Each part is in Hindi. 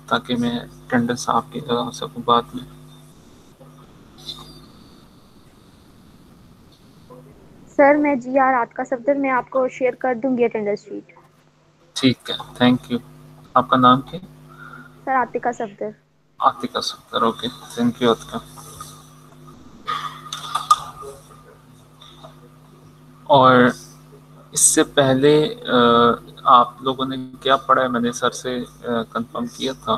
ताकि मैं अटेंडेंस आपकी लगा सकूँ बाद में। सर मैं GR आतिका सफदर, मैं आपको शेयर कर दूंगी अटेंडेंस शीट। ठीक है, थैंक यू। आपका नाम क्या है? Sir Atika Safdar. Atika Safdar, okay, thank you Atika. और इससे पहले आप लोगों ने क्या पढ़ा है? मैंने सर से कंफर्म किया था,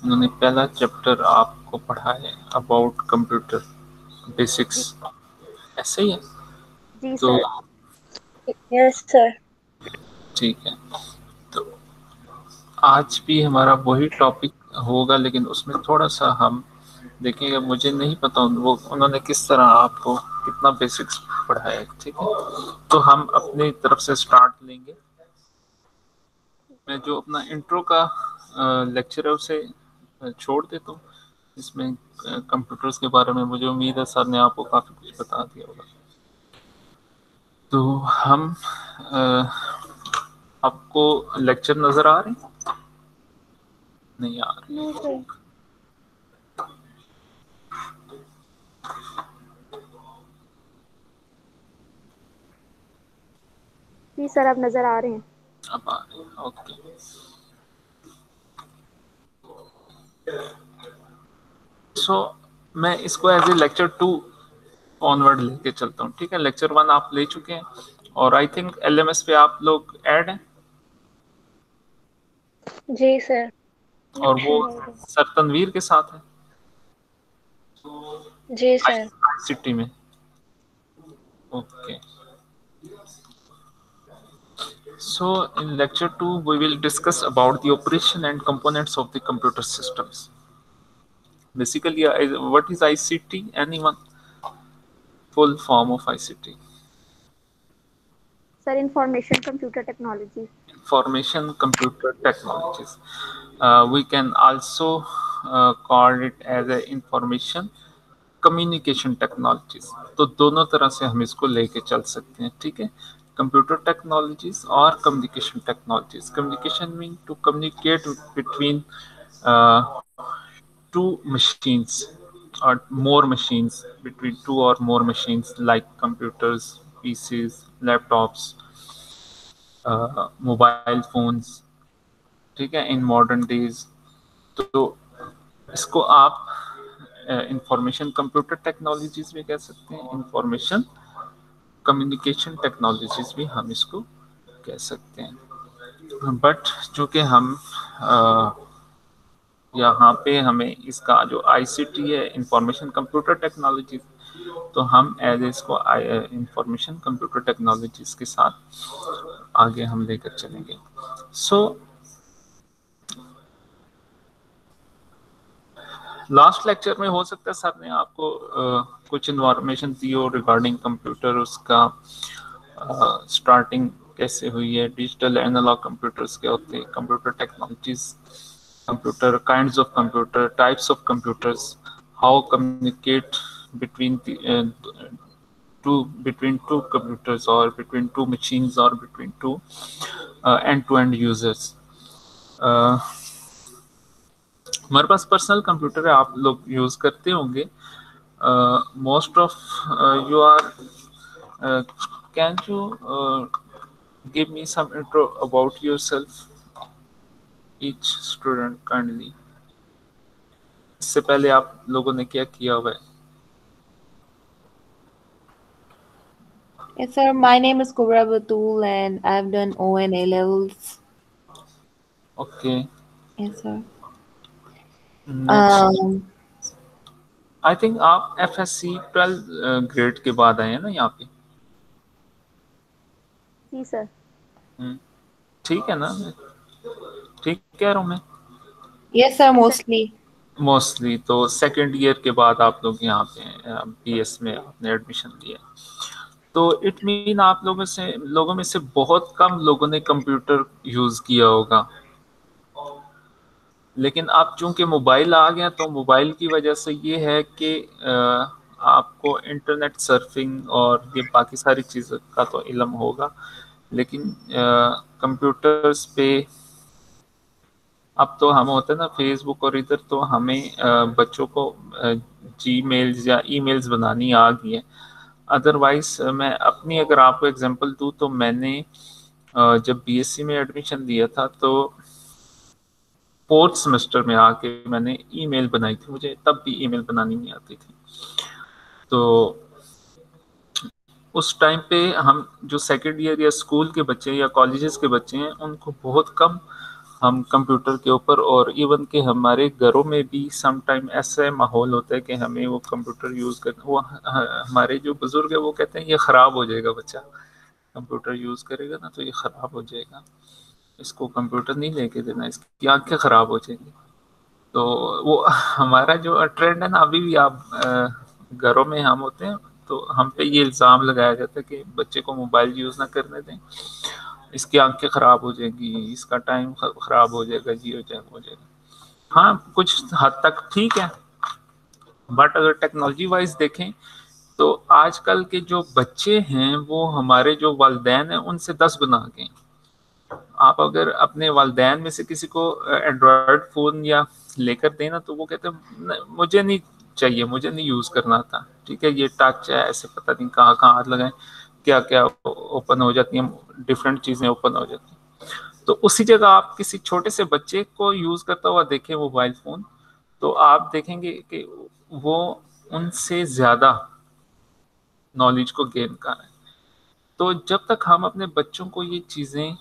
उन्होंने पहला चैप्टर आपको पढ़ा है अबाउट कंप्यूटर जी बेसिक्स, ऐसे ही है? जी तो सर। Yes sir. ठीक है, तो आज भी हमारा वही टॉपिक होगा, लेकिन उसमें थोड़ा सा हम देखेंगे। मुझे नहीं पता वो उन्होंने किस तरह आपको कितना बेसिक्स पढ़ाया है, ठीक है? तो हम अपनी तरफ से स्टार्ट लेंगे। मैं जो अपना इंट्रो का लेक्चर है उसे छोड़ देता हूँ, इसमें कंप्यूटर्स के बारे में मुझे उम्मीद है सर ने आपको काफ़ी कुछ बता दिया होगा। तो हम आपको लेक्चर नज़र आ रहे हैं? नहीं आ रहे? No sir. जी सर, अब नजर आ रहे हैं। अब आ रहे हैं, ओके। सो मैं इसको एज ए लेक्चर 2 ऑनवर्ड लेके चलता हूँ, ठीक है? लेक्चर 1 आप ले चुके हैं और आई थिंक LMS पे आप लोग ऐड हैं, जी सर। और वो सर तनवीर के साथ है जी सर। सिटी में, okay. So in lecture 2 we will discuss about the operation and components of the computer systems. Basically, what is ICT? Anyone? Full form of ICT. Sir information computer technology. Information computer technologies. We can also call it as a information communication technologies. तो दोनों तरह से हम इसको लेके चल सकते हैं, ठीक है? कंप्यूटर टेक्नोलॉजीज और communication technologies. Communication mean to communicate between two machines or more machines, between two or more machines like computers, PCs, laptops, mobile phones, ठीक है, इन मॉडर्न डेज। तो इसको आप इंफॉर्मेशन कंप्यूटर टेक्नोलॉजीज भी कह सकते हैं, इंफॉर्मेशन कम्युनिकेशन टेक्नोलॉजीज भी हम इसको कह सकते हैं। बट चूंकि हम यहाँ पे हमें इसका जो ICT है, इंफॉर्मेशन कंप्यूटर टेक्नोलॉजी, तो हम एज इसको इंफॉर्मेशन कंप्यूटर टेक्नोलॉजीज के साथ आगे हम लेकर चलेंगे। सो लास्ट लेक्चर में हो सकता है सर ने आपको कुछ इन्फॉर्मेशन दी हो रिगार्डिंग कंप्यूटर, उसका स्टार्टिंग कैसे हुई है, डिजिटल एनालॉग कंप्यूटर्स क्या होते हैं, computer technologies, computer kinds of computer, types of computers, how communicate between the between two computers or between two machines or between two end-to-end users. हमारे पास पर्सनल कंप्यूटर है, आप लोग यूज करते होंगे। Most of you are can you give me some intro about yourself each student kindly. इससे पहले आप लोगों ने क्या किया हुआ है? Yes, sir. My name is Kubra Batul and I've done ON A levels. Okay, Yes, sir. Next I think आप FSC 12 ग्रेड के बाद आए हैं ना यहाँ पे? जी सर। ठीक है ना, ठीक कह रहा हूँ मैं? Yes, sir. Mostly. मोस्टली तो सेकेंड ईयर के बाद आप लोग यहाँ पे BS में आपने एडमिशन लिया, तो इट मीन आप लोगों में से बहुत कम लोगों ने कंप्यूटर यूज किया होगा। लेकिन अब चूंकि मोबाइल आ गया, तो मोबाइल की वजह से ये है कि आपको इंटरनेट सर्फिंग और ये बाकी सारी चीज़ों का तो इल्म होगा, लेकिन कंप्यूटर्स पे अब तो हम होते हैं ना फेसबुक और इधर, तो हमें बच्चों को जीमेल्स या ईमेल्स बनानी आ गई है। अदरवाइज मैं अपनी अगर आपको एग्जांपल दूं तो मैंने जब बीएससी में एडमिशन दिया था तो फोर्थ सेमेस्टर में आके मैंने ईमेल बनाई थी, मुझे तब भी ईमेल बनानी नहीं आती थी। तो उस टाइम पे हम जो सेकेंड ईयर या स्कूल के बच्चे या कॉलेजेस के बच्चे हैं उनको बहुत कम हम कंप्यूटर के ऊपर, और इवन के हमारे घरों में भी सम टाइम ऐसा माहौल होता है कि हमें वो कंप्यूटर यूज़ करना, वो हमारे जो बुजुर्ग है वो कहते हैं ये ख़राब हो जाएगा, बच्चा कंप्यूटर यूज़ करेगा ना तो ये ख़राब हो जाएगा, इसको कंप्यूटर नहीं लेके देना, इसकी आंखें ख़राब हो जाएंगी। तो वो हमारा जो ट्रेंड है ना, अभी भी आप घरों में हम होते हैं तो हम पे ये इल्ज़ाम लगाया जाता है कि बच्चे को मोबाइल यूज़ ना करने दें, इसकी आंखें ख़राब हो जाएंगी, इसका टाइम ख़राब हो जाएगा, जी हो जाएगा, हो जाएगा। हाँ, कुछ हद तक ठीक है, बट अगर टेक्नोलॉजी वाइज देखें तो आजकल के जो बच्चे हैं वो हमारे जो वालिदैन हैं उनसे 10 गुना आगे हैं। आप अगर अपने वालिदैन में से किसी को एंड्रॉयड फ़ोन या लेकर दें ना तो वो कहते हैं मुझे नहीं चाहिए, मुझे नहीं यूज़ करना था, ठीक है, ये टच है, ऐसे पता नहीं कहाँ कहाँ हाथ लगाएं, क्या क्या ओपन हो जाती हैं, डिफरेंट चीज़ें ओपन हो जाती हैं। तो उसी जगह आप किसी छोटे से बच्चे को यूज़ करता हुआ देखें मोबाइल फ़ोन, तो आप देखेंगे कि वो उनसे ज़्यादा नॉलेज को गेन कर रहे हैं। तो जब तक हम अपने बच्चों को ये चीज़ें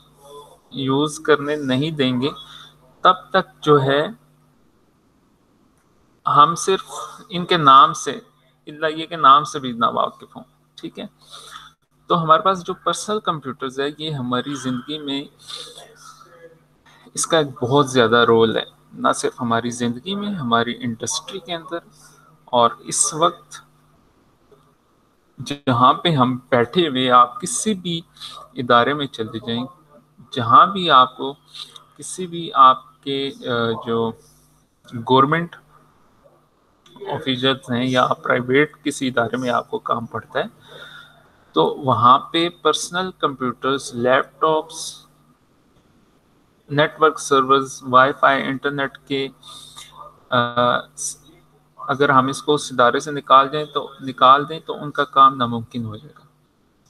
यूज़ करने नहीं देंगे तब तक जो है हम सिर्फ इनके नाम से, इल्ला ये के नाम से भी ना वाकिफ हों, ठीक है। तो हमारे पास जो पर्सनल कंप्यूटर्स है ये हमारी ज़िंदगी में इसका एक बहुत ज़्यादा रोल है, ना सिर्फ हमारी ज़िंदगी में, हमारी इंडस्ट्री के अंदर। और इस वक्त जहाँ पे हम बैठे हुए, आप किसी भी इदारे में चले जाएं, जहाँ भी आपको किसी भी आपके जो गवर्नमेंट ऑफिसर्स हैं या प्राइवेट किसी इदारे में आपको काम पड़ता है तो वहाँ पे personal computers, laptops, network servers, wifi, internet के अगर हम इसको उस इदारे से निकाल दें तो उनका काम नामुमकिन हो जाएगा,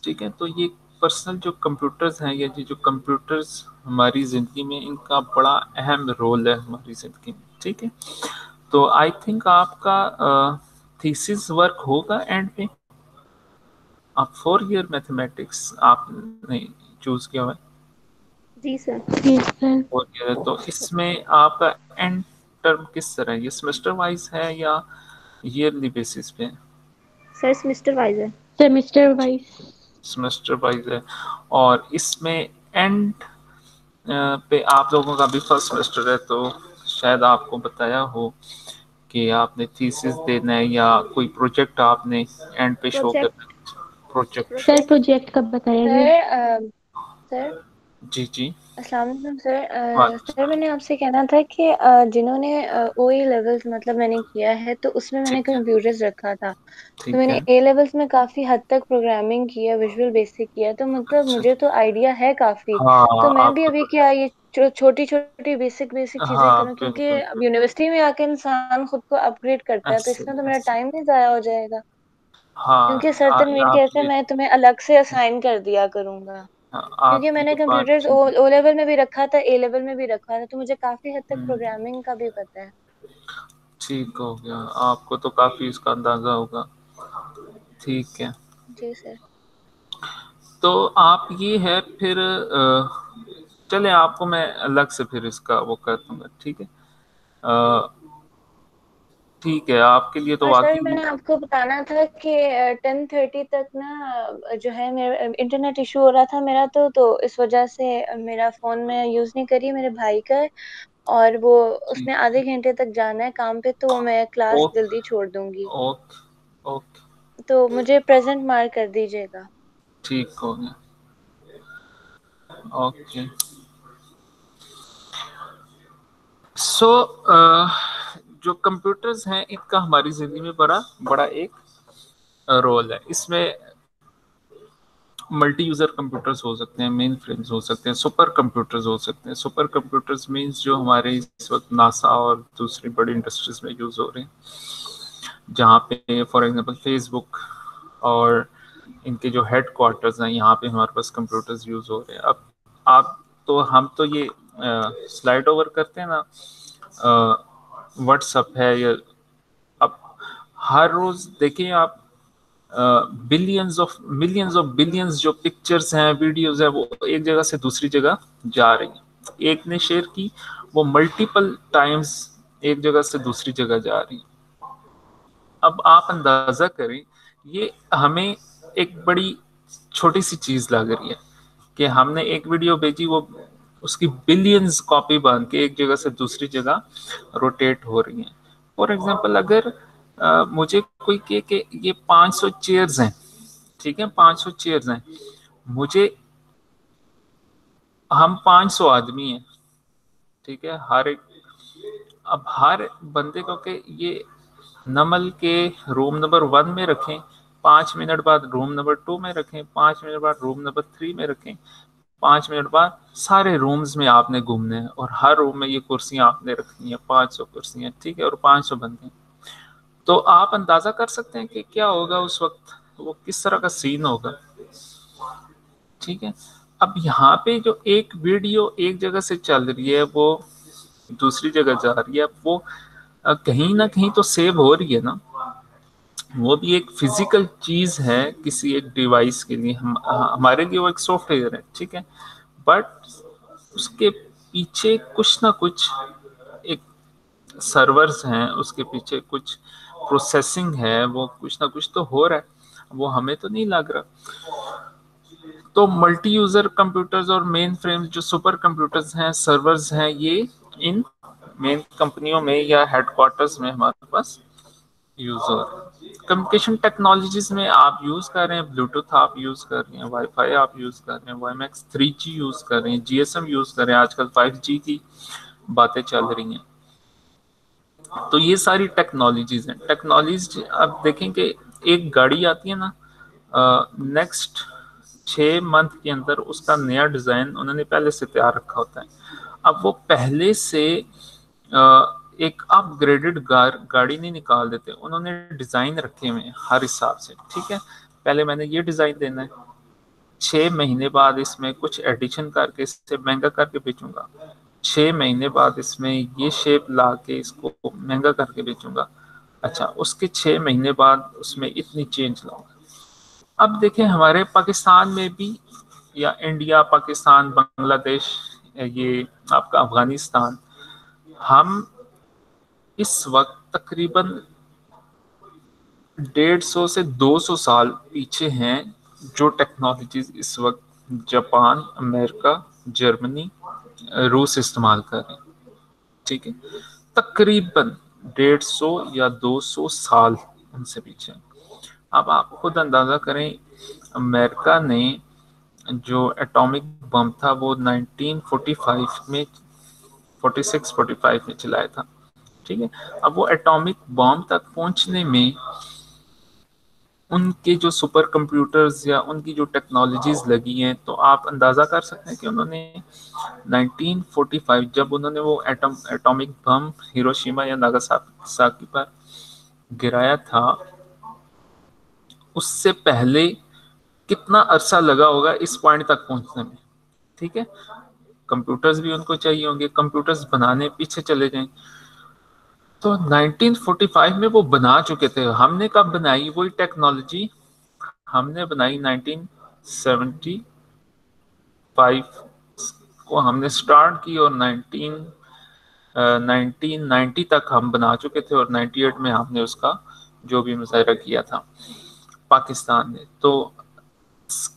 ठीक है। तो ये पर्सनल जो कंप्यूटर्स हैं या ये जो कंप्यूटर्स हमारी ज़िंदगी में, इनका बड़ा अहम रोल है हमारी ज़िंदगी में, ठीक है। तो आई थिंक आपका थीसिस वर्क होगा एंड पे, आप 4 ईयर मैथमेटिक्स आपने चूज किया हुआ है। जी सर। 4 ईयर है तो इसमें आपका एंड टर्म किस तरह है, ये सेमेस्टर वाइज है या ईयरली बेसिस पे है? सर सेमेस्टर वाइज है। Semester wise. सेमेस्टर वाइज है। और इसमें एंड पे आप लोगों का भी फर्स्ट सेमेस्टर है तो शायद आपको बताया हो कि आपने थीसिस देना है या कोई प्रोजेक्ट आपने एंड पे शो प्रोजेक्ट करना है। प्रोजेक्ट, सर प्रोजेक्ट कब बताया गया? सर जी जी, अस्सलाम वालेकुम सर। वालेकुम सर मैंने आपसे कहना था कि जिन्होंने ओई लेवल्स मतलब मैंने किया है तो उसमें मैंने ठीक है, कंप्यूटर्स रखा था। तो ठीक मैंने है, ए लेवल्स में काफी हद तक प्रोग्रामिंग किया, विजुअल बेसिक किया, तो मतलब अच्छा, मुझे तो आइडिया है काफी। तो हाँ मैं भी आपको अभी तो, क्या ये छोटी छोटी बेसिक बेसिक चीजें हाँ करूँ, क्योंकि बिल्कुल, अब यूनिवर्सिटी में आके इंसान खुद को अपग्रेड करता है तो ऐसे इसमें तो मेरा ऐसे, टाइम नहीं जाया हो जाएगा। क्योंकि हाँ सर तनवीर आप कहते हैं ये, मैं तुम्हें अलग से असाइन कर दिया करूंगा। हाँ, क्योंकि आप मैंने ये बात कंप्यूटर्स ठीक है। ओ लेवल में भी रखा था, ए लेवल में भी रखा था, तो मुझे काफी हद तक हम्म, प्रोग्रामिंग का भी पता है। ठीक हो गया, आपको तो काफी इसका अंदाजा होगा, ठीक है। जी सर। तो आप ये है फिर चले आपको मैं अलग से फिर इसका वो कर दूंगा, ठीक है। ठीक है, आपके लिए तो और सर वाकई, मैंने आपको बताना था कि 10:30 तक ना जो है मेरा इंटरनेट इशू हो रहा था मेरा, तो इस वजह से मेरा फोन में यूज नहीं करी, मेरे भाई का है। और वो ठीक, उसने आधे घंटे तक जाना है काम पे, तो मैं क्लास ओके, जल्दी छोड़ दूंगी। ओके, ओके, तो मुझे प्रेजेंट मार्क कर दीजिएगा। ठीक हो गया, ओके। सो जो कंप्यूटर्स हैं इनका हमारी जिंदगी में बड़ा बड़ा एक रोल है। इसमें मल्टी यूज़र कंप्यूटर्स हो सकते हैं, मेन फ्रेम्स हो सकते हैं, सुपर कंप्यूटर्स हो सकते हैं। सुपर कंप्यूटर्स मीन्स जो हमारे इस वक्त नासा और दूसरी बड़ी इंडस्ट्रीज में यूज़ हो रहे हैं, जहाँ पे फॉर एग्जांपल फेसबुक और इनके जो हेड क्वार्टर्स हैं, यहाँ पे हमारे पास कंप्यूटर्स यूज़ हो रहे हैं। अब आप तो हम तो ये स्लाइड ओवर करते हैं ना, व्हाट्सअप है या, अब हर रोज़ देखिए आप मिलियंस ऑफ बिलियंस जो पिक्चर्स हैं, वीडियोस हैं, वो एक जगह से दूसरी जगह जा रही हैं। एक ने शेयर की, वो मल्टीपल टाइम्स एक जगह से दूसरी जगह जा रही है। अब आप अंदाजा करें, ये हमें एक बड़ी छोटी सी चीज लग रही है कि हमने एक वीडियो भेजी, वो उसकी बिलियंस कॉपी बन के एक जगह से दूसरी जगह रोटेट हो रही हैं। फॉर एग्जांपल अगर मुझे कोई कहे कि ये 500 चेयर्स हैं, ठीक है, 500 चेयर्स हैं, मुझे, हम 500 आदमी हैं, ठीक है, हर एक, अब हर बंदे को के ये नमल के रूम नंबर 1 में रखें, 5 मिनट बाद रूम नंबर 2 में रखें, 5 मिनट बाद रूम नंबर 3 में रखें, 5 मिनट बाद सारे रूम्स में आपने घूमने हैं और हर रूम में ये कुर्सियां आपने रखनी है, 500 कुर्सियां, ठीक है, और 500 बंदे। तो आप अंदाजा कर सकते हैं कि क्या होगा उस वक्त, वो किस तरह का सीन होगा, ठीक है। अब यहाँ पे जो एक वीडियो एक जगह से चल रही है, वो दूसरी जगह जा रही है, वो कहीं ना कहीं तो सेव हो रही है ना, वो भी एक फिजिकल चीज है किसी एक डिवाइस के लिए, हमारे लिए वो एक सॉफ्टवेयर है, ठीक है, बट उसके पीछे कुछ ना कुछ एक सर्वर्स हैं, उसके पीछे कुछ प्रोसेसिंग है, वो कुछ ना कुछ तो हो रहा है, वो हमें तो नहीं लग रहा। तो मल्टी यूजर कंप्यूटर्स और मेन फ्रेम जो सुपर कंप्यूटर्स हैं, सर्वर्स हैं, ये इन मेन कंपनियों में या हेडक्वार्टर्स में हमारे पास यूज हो रहा है। कम्युनिकेशन टेक्नोलॉजीज में आप यूज कर रहे हैं, ब्लूटूथ आप यूज कर रहे हैं, वाईफाई आप यूज कर रहे हैं, वाईमैक्स 3G यूज कर रहे हैं, जीएसएम यूज कर रहे हैं, आजकल 5G की बातें चल रही हैं। तो ये सारी टेक्नोलॉजीज हैं। टेक्नोलॉजीज अब देखें कि एक गाड़ी आती है ना, नेक्स्ट 6 मंथ के अंदर उसका नया डिज़ाइन उन्होंने पहले से तैयार रखा होता है। अब वो पहले से एक अपग्रेडेड गाड़ी नहीं निकाल देते, उन्होंने डिज़ाइन रखे हुए हैं हर हिसाब से, ठीक है। पहले मैंने ये डिज़ाइन देना है, 6 महीने बाद इसमें कुछ एडिशन करके इससे महंगा करके बेचूंगा, 6 महीने बाद इसमें ये शेप ला के इसको महंगा करके बेचूंगा, अच्छा उसके 6 महीने बाद उसमें इतनी चेंज लाऊंगा। अब देखें हमारे पाकिस्तान में भी, या इंडिया, पाकिस्तान, बांग्लादेश, ये आपका अफगानिस्तान, हम इस वक्त तकरीबन 150 से 200 साल पीछे हैं जो टेक्नोलॉजीज इस वक्त जापान, अमेरिका, जर्मनी, रूस इस्तेमाल कर रहे हैं, ठीक है, तकरीबन 150 या 200 साल उनसे पीछे। अब आप खुद अंदाज़ा करें, अमेरिका ने जो एटॉमिक बम था वो 1945 में, 46-45 में चलाया था, ठीक है। अब वो एटॉमिक बम तक पहुंचने में उनके जो सुपर कंप्यूटर्स या उनकी जो टेक्नोलॉजीज लगी हैं, तो आप अंदाज़ा कर सकते हैं कि उन्होंने 1945 जब उन्होंने वो एटॉमिक बम हिरोशिमा या नागासाकी पर गिराया था, उससे पहले कितना अरसा लगा होगा इस पॉइंट तक पहुंचने में, ठीक है। कंप्यूटर्स भी उनको चाहिए होंगे, कंप्यूटर्स बनाने पीछे चले जाएं, तो 1945 में वो बना चुके थे। हमने कब बनाई वही टेक्नोलॉजी, हमने बनाई 1975 को हमने स्टार्ट की, और 1990 तक हम बना चुके थे, और 98 में हमने उसका जो भी मुजाहरा किया था पाकिस्तान ने। तो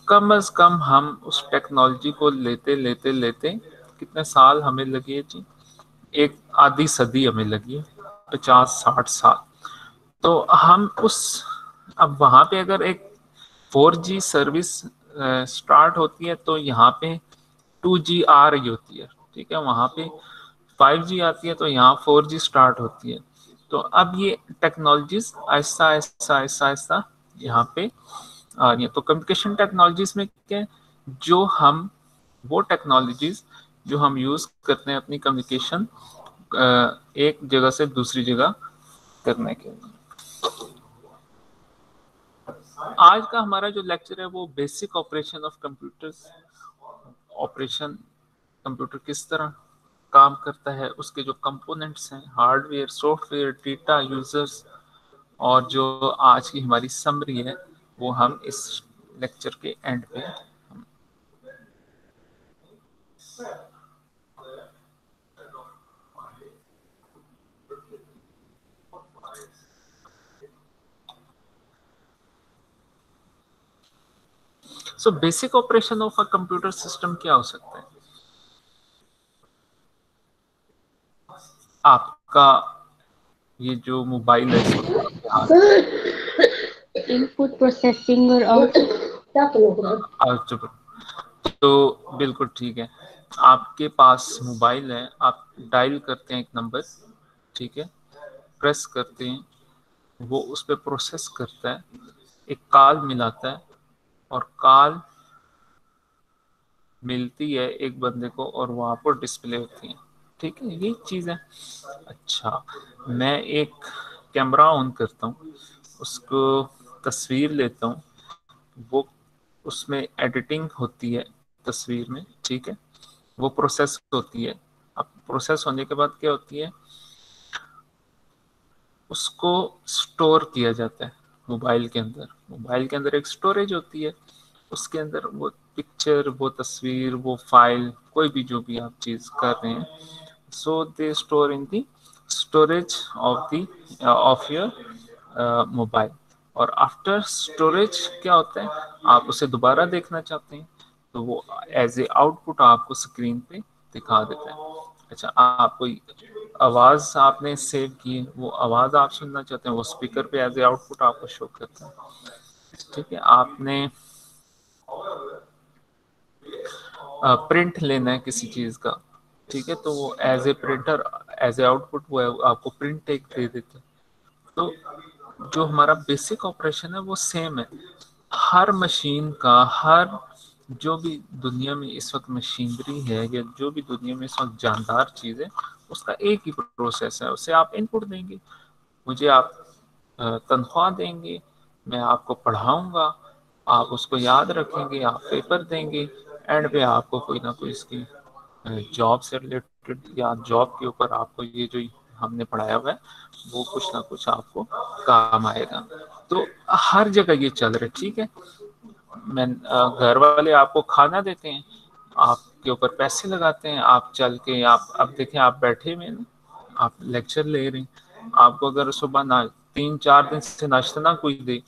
कम अज कम हम उस टेक्नोलॉजी को लेते लेते लेते कितने साल हमें लगे जी, एक आधी सदी हमें लगी, 50-60 साल। तो हम उस, अब वहाँ पे अगर एक 4G सर्विस स्टार्ट होती है तो यहाँ पे 2G आ रही होती है, ठीक है, वहाँ पे 5G आती है तो यहाँ 4G स्टार्ट होती है। तो अब ये टेक्नोलॉजीज आहिस्ता आहिस्ता आहिस्ता आहिस्ता यहाँ पे आ रही है। तो कम्युनिकेशन टेक्नोलॉजीज में क्या है, जो हम वो टेक्नोलॉजीज जो हम यूज करते हैं अपनी कम्युनिकेशन एक जगह से दूसरी जगह करने के लिए। आज का हमारा जो लेक्चर है वो basic operation of computers, operation computer किस तरह काम करता है, उसके जो कंपोनेंट्स हैं, हार्डवेयर, सॉफ्टवेयर, डेटा, यूजर्स, और जो आज की हमारी समरी है वो हम इस लेक्चर के एंड पे so basic operation of a computer system क्या हो सकता है? आपका ये जो मोबाइल है इनपुट प्रोसेसिंग और आउटपुट, तो बिल्कुल ठीक है। आपके पास मोबाइल है, आप डायल करते हैं एक नंबर, ठीक है, प्रेस करते हैं, वो उस पर प्रोसेस करता है, एक कॉल मिलाता है, और कॉल मिलती है एक बंदे को और वहां पर डिस्प्ले होती है, ठीक है, ये चीज है। अच्छा, मैं एक कैमरा ऑन करता हूँ, उसको तस्वीर लेता हूँ, वो उसमें एडिटिंग होती है तस्वीर में, ठीक है, वो प्रोसेस होती है। अब प्रोसेस होने के बाद क्या होती है, उसको स्टोर किया जाता है मोबाइल के अंदर। मोबाइल के अंदर एक स्टोरेज होती है, उसके अंदर वो पिक्चर, वो तस्वीर, वो फाइल, कोई भी जो भी आप चीज कर रहे हैं, so they store in the storage of your mobile. और आफ्टर स्टोरेज क्या होता है, आप उसे दोबारा देखना चाहते हैं तो वो एज ए आउटपुट आपको स्क्रीन पे दिखा देता है। अच्छा, आप कोई आवाज आपने सेव की है, वो आवाज आप सुनना चाहते हैं, वो स्पीकर पे एज ए आउटपुट आपको शो करता है, ठीक है। आपने प्रिंट लेना है किसी चीज का, ठीक है, तो वो as a printer, as a output वो आपको प्रिंट एक दे देता है। तो जो हमारा बेसिक ऑपरेशन है वो सेम है। हर मशीन का, हर जो भी दुनिया में इस वक्त मशीनरी है, या जो भी दुनिया में इस वक्त जानदार चीज है, उसका एक ही प्रोसेस है, उसे आप इनपुट देंगे, मुझे आप तनख्वाह देंगे, मैं आपको पढ़ाऊंगा, आप उसको याद रखेंगे, आप पेपर देंगे, एंड पे आपको कोई ना कोई इसकी जॉब से रिलेटेड या जॉब के ऊपर आपको ये जो हमने पढ़ाया हुआ है वो कुछ ना कुछ आपको काम आएगा। तो हर जगह ये चल रहा है, ठीक है। मैं घर वाले आपको खाना देते हैं, आपके ऊपर पैसे लगाते हैं, आप चल के आप अब देखें, आप बैठे हुए ना, आप लेक्चर ले रहे हैं, आपको अगर सुबह ना 3-4 दिन से नाश्ता ना कोई दे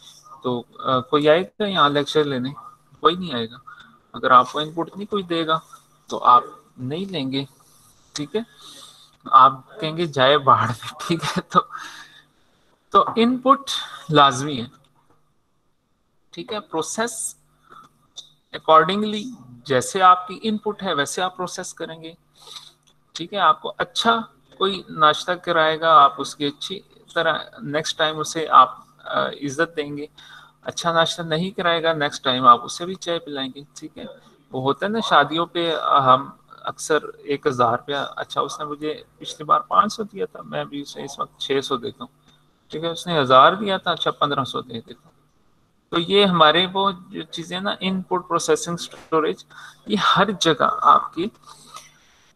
तो कोई आएगा यहाँ लेक्चर लेने? कोई नहीं आएगा। अगर आपको इनपुट नहीं कोई देगा तो आप नहीं लेंगे, ठीक है, आप कहेंगे जाए बाहर में, ठीक है। तो इनपुट लाजमी है, ठीक है। प्रोसेस अकॉर्डिंगली, जैसे आपकी इनपुट है वैसे आप प्रोसेस करेंगे, ठीक है। आपको अच्छा कोई नाश्ता कराएगा, आप उसकी अच्छी तरह नेक्स्ट टाइम उसे आप इज्जत देंगे। अच्छा नाश्ता नहीं कराएगा, नेक्स्ट टाइम आप उसे भी चाय पिलाएंगे, ठीक है। वो होता है ना शादियों पे, हम अक्सर 1,000 रुपया, अच्छा उसने मुझे पिछली बार 500 दिया था, मैं भी उसे इस वक्त 600 देता हूँ, ठीक है, उसने 1,000 दिया था, अच्छा 1,500 दे देता हूँ। तो ये हमारे वो जो चीजें ना, इनपुट, प्रोसेसिंग, स्टोरेज, ये हर जगह आपकी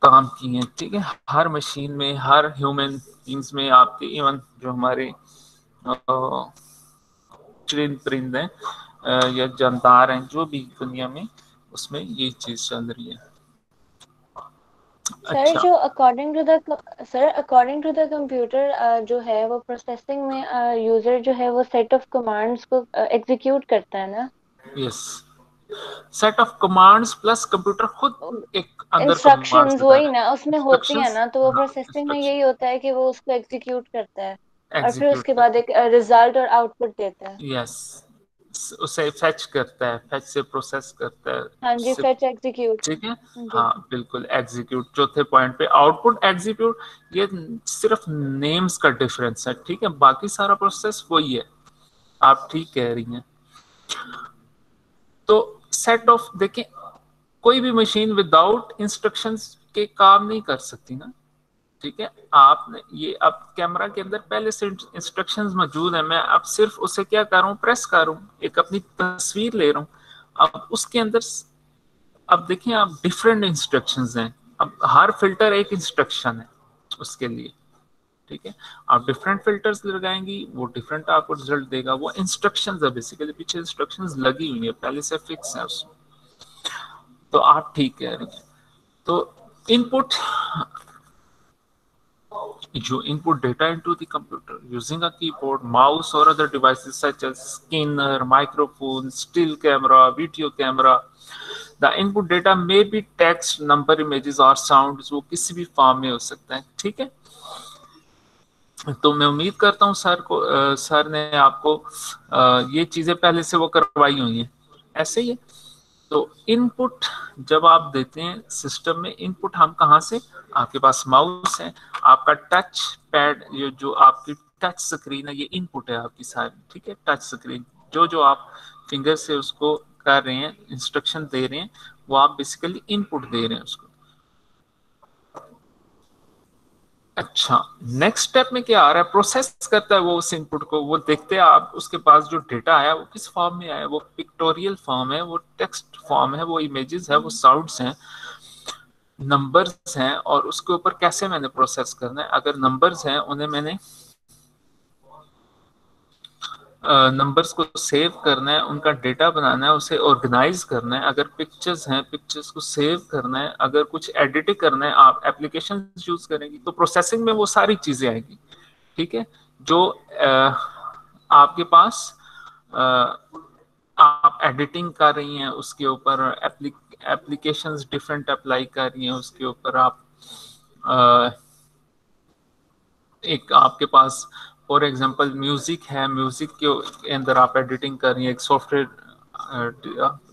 काम की हैं, ठीक है। हर मशीन में, हर ह्यूमन बींग्स में आपके, इवन जो हमारे चरिंद परिंद हैं या जानदार हैं जो भी दुनिया में, उसमें ये चीज चल रही है। सर अच्छा, जो अकॉर्डिंग टू द कंप्यूटर जो है वो प्रोसेसिंग में यूजर जो है वो सेट ऑफ कमांड्स को एग्जीक्यूट करता है ना। Yes, set of commands plus computer खुद एक अंदर कमांड्स इंस्ट्रक्शंस लगा वही रहा ना है, उसमें होती है इंस्ट्रक्शंस, ना, तो वो हाँ, प्रोसेसिंग में इंस्ट्रक्शन यही होता है कि वो उसको एग्जीक्यूट करता है और फिर एग्जीक्यूट उसके बाद करता एक रिजल्ट और आउटपुट देता है। है, यस, उसे फेच करता है, फेच से प्रोसेस करता है, हाँ जी, उससे, फेच एग्जीक्यूट। ठीक है। जी। हाँ बिल्कुल, एग्जीक्यूट चौथे पॉइंट पे, आउटपुट, एग्जीक्यूट, ये सिर्फ नेम्स का डिफरेंस है, ठीक है, बाकी सारा प्रोसेस वही है, आप ठीक कह रही हैं। तो सेट ऑफ, देखें कोई भी मशीन विदाउट इंस्ट्रक्शंस के काम नहीं कर सकती ना, ठीक है। आपने ये अब कैमरा के अंदर पहले से इंस्ट्रक्शंस मौजूद है, मैं अब सिर्फ उसे क्या कर रहा हूँ, प्रेस कर रहा हूँ, एक अपनी तस्वीर ले रहा हूँ। अब उसके अंदर अब देखिए आप डिफरेंट इंस्ट्रक्शंस हैं, अब हर फिल्टर एक इंस्ट्रक्शन है उसके लिए, ठीक है। आप डिफरेंट फिल्टर्स लगाएंगी, वो डिफरेंट आपको रिजल्ट देगा, वो इंस्ट्रक्शंस है बेसिकली, पीछे इंस्ट्रक्शंस लगी हुई है, पहले से फिक्स है उसमें। तो आप ठीक कह रही हैं। तो input, you input data into the computer using a keyboard, mouse or other devices such as scanner, microphone, still camera, video camera. The input data may be text, number, images or sounds, वो किसी भी फॉर्म में हो सकता है, ठीक है। तो मैं उम्मीद करता हूँ सर ने आपको ये चीजें पहले से वो करवाई हुई हैं, ऐसे ही है। तो इनपुट जब आप देते हैं सिस्टम में, इनपुट हम कहाँ से, आपके पास माउस है, आपका टच पैड, ये जो आपकी टच स्क्रीन है, ये इनपुट है आपकी सारी, ठीक है। टच स्क्रीन जो जो आप फिंगर से उसको कर रहे हैं, इंस्ट्रक्शन दे रहे हैं, वो आप बेसिकली इनपुट दे रहे हैं उसको। अच्छा, नेक्स्ट स्टेप में क्या आ रहा है, प्रोसेस करता है वो उस इनपुट को, वो देखते हैं आप उसके पास जो डेटा आया वो किस फॉर्म में आया, वो पिक्टोरियल फॉर्म है, वो टेक्स्ट फॉर्म है, वो इमेजेस है, वो साउंड्स हैं, नंबर्स हैं, और उसके ऊपर कैसे मैंने प्रोसेस करना है। अगर नंबर्स हैं उन्हें मैंने नंबर्स को सेव करना है, उनका डेटा बनाना है, उसे ऑर्गेनाइज करना है। अगर पिक्चर्स हैं, पिक्चर्स को सेव करना है। अगर कुछ एडिटिंग करना है, आप एप्लीकेशन यूज करेंगी तो प्रोसेसिंग में वो सारी चीजें आएगी, ठीक है। जो आपके पास आप एडिटिंग कर रही हैं, उसके ऊपर एप्लीकेशंस डिफरेंट अप्लाई कर रही हैं, उसके ऊपर आप एक आपके पास फॉर एग्जांपल म्यूजिक है, म्यूजिक के अंदर आप एडिटिंग कर रही हैं, एक सॉफ्टवेयर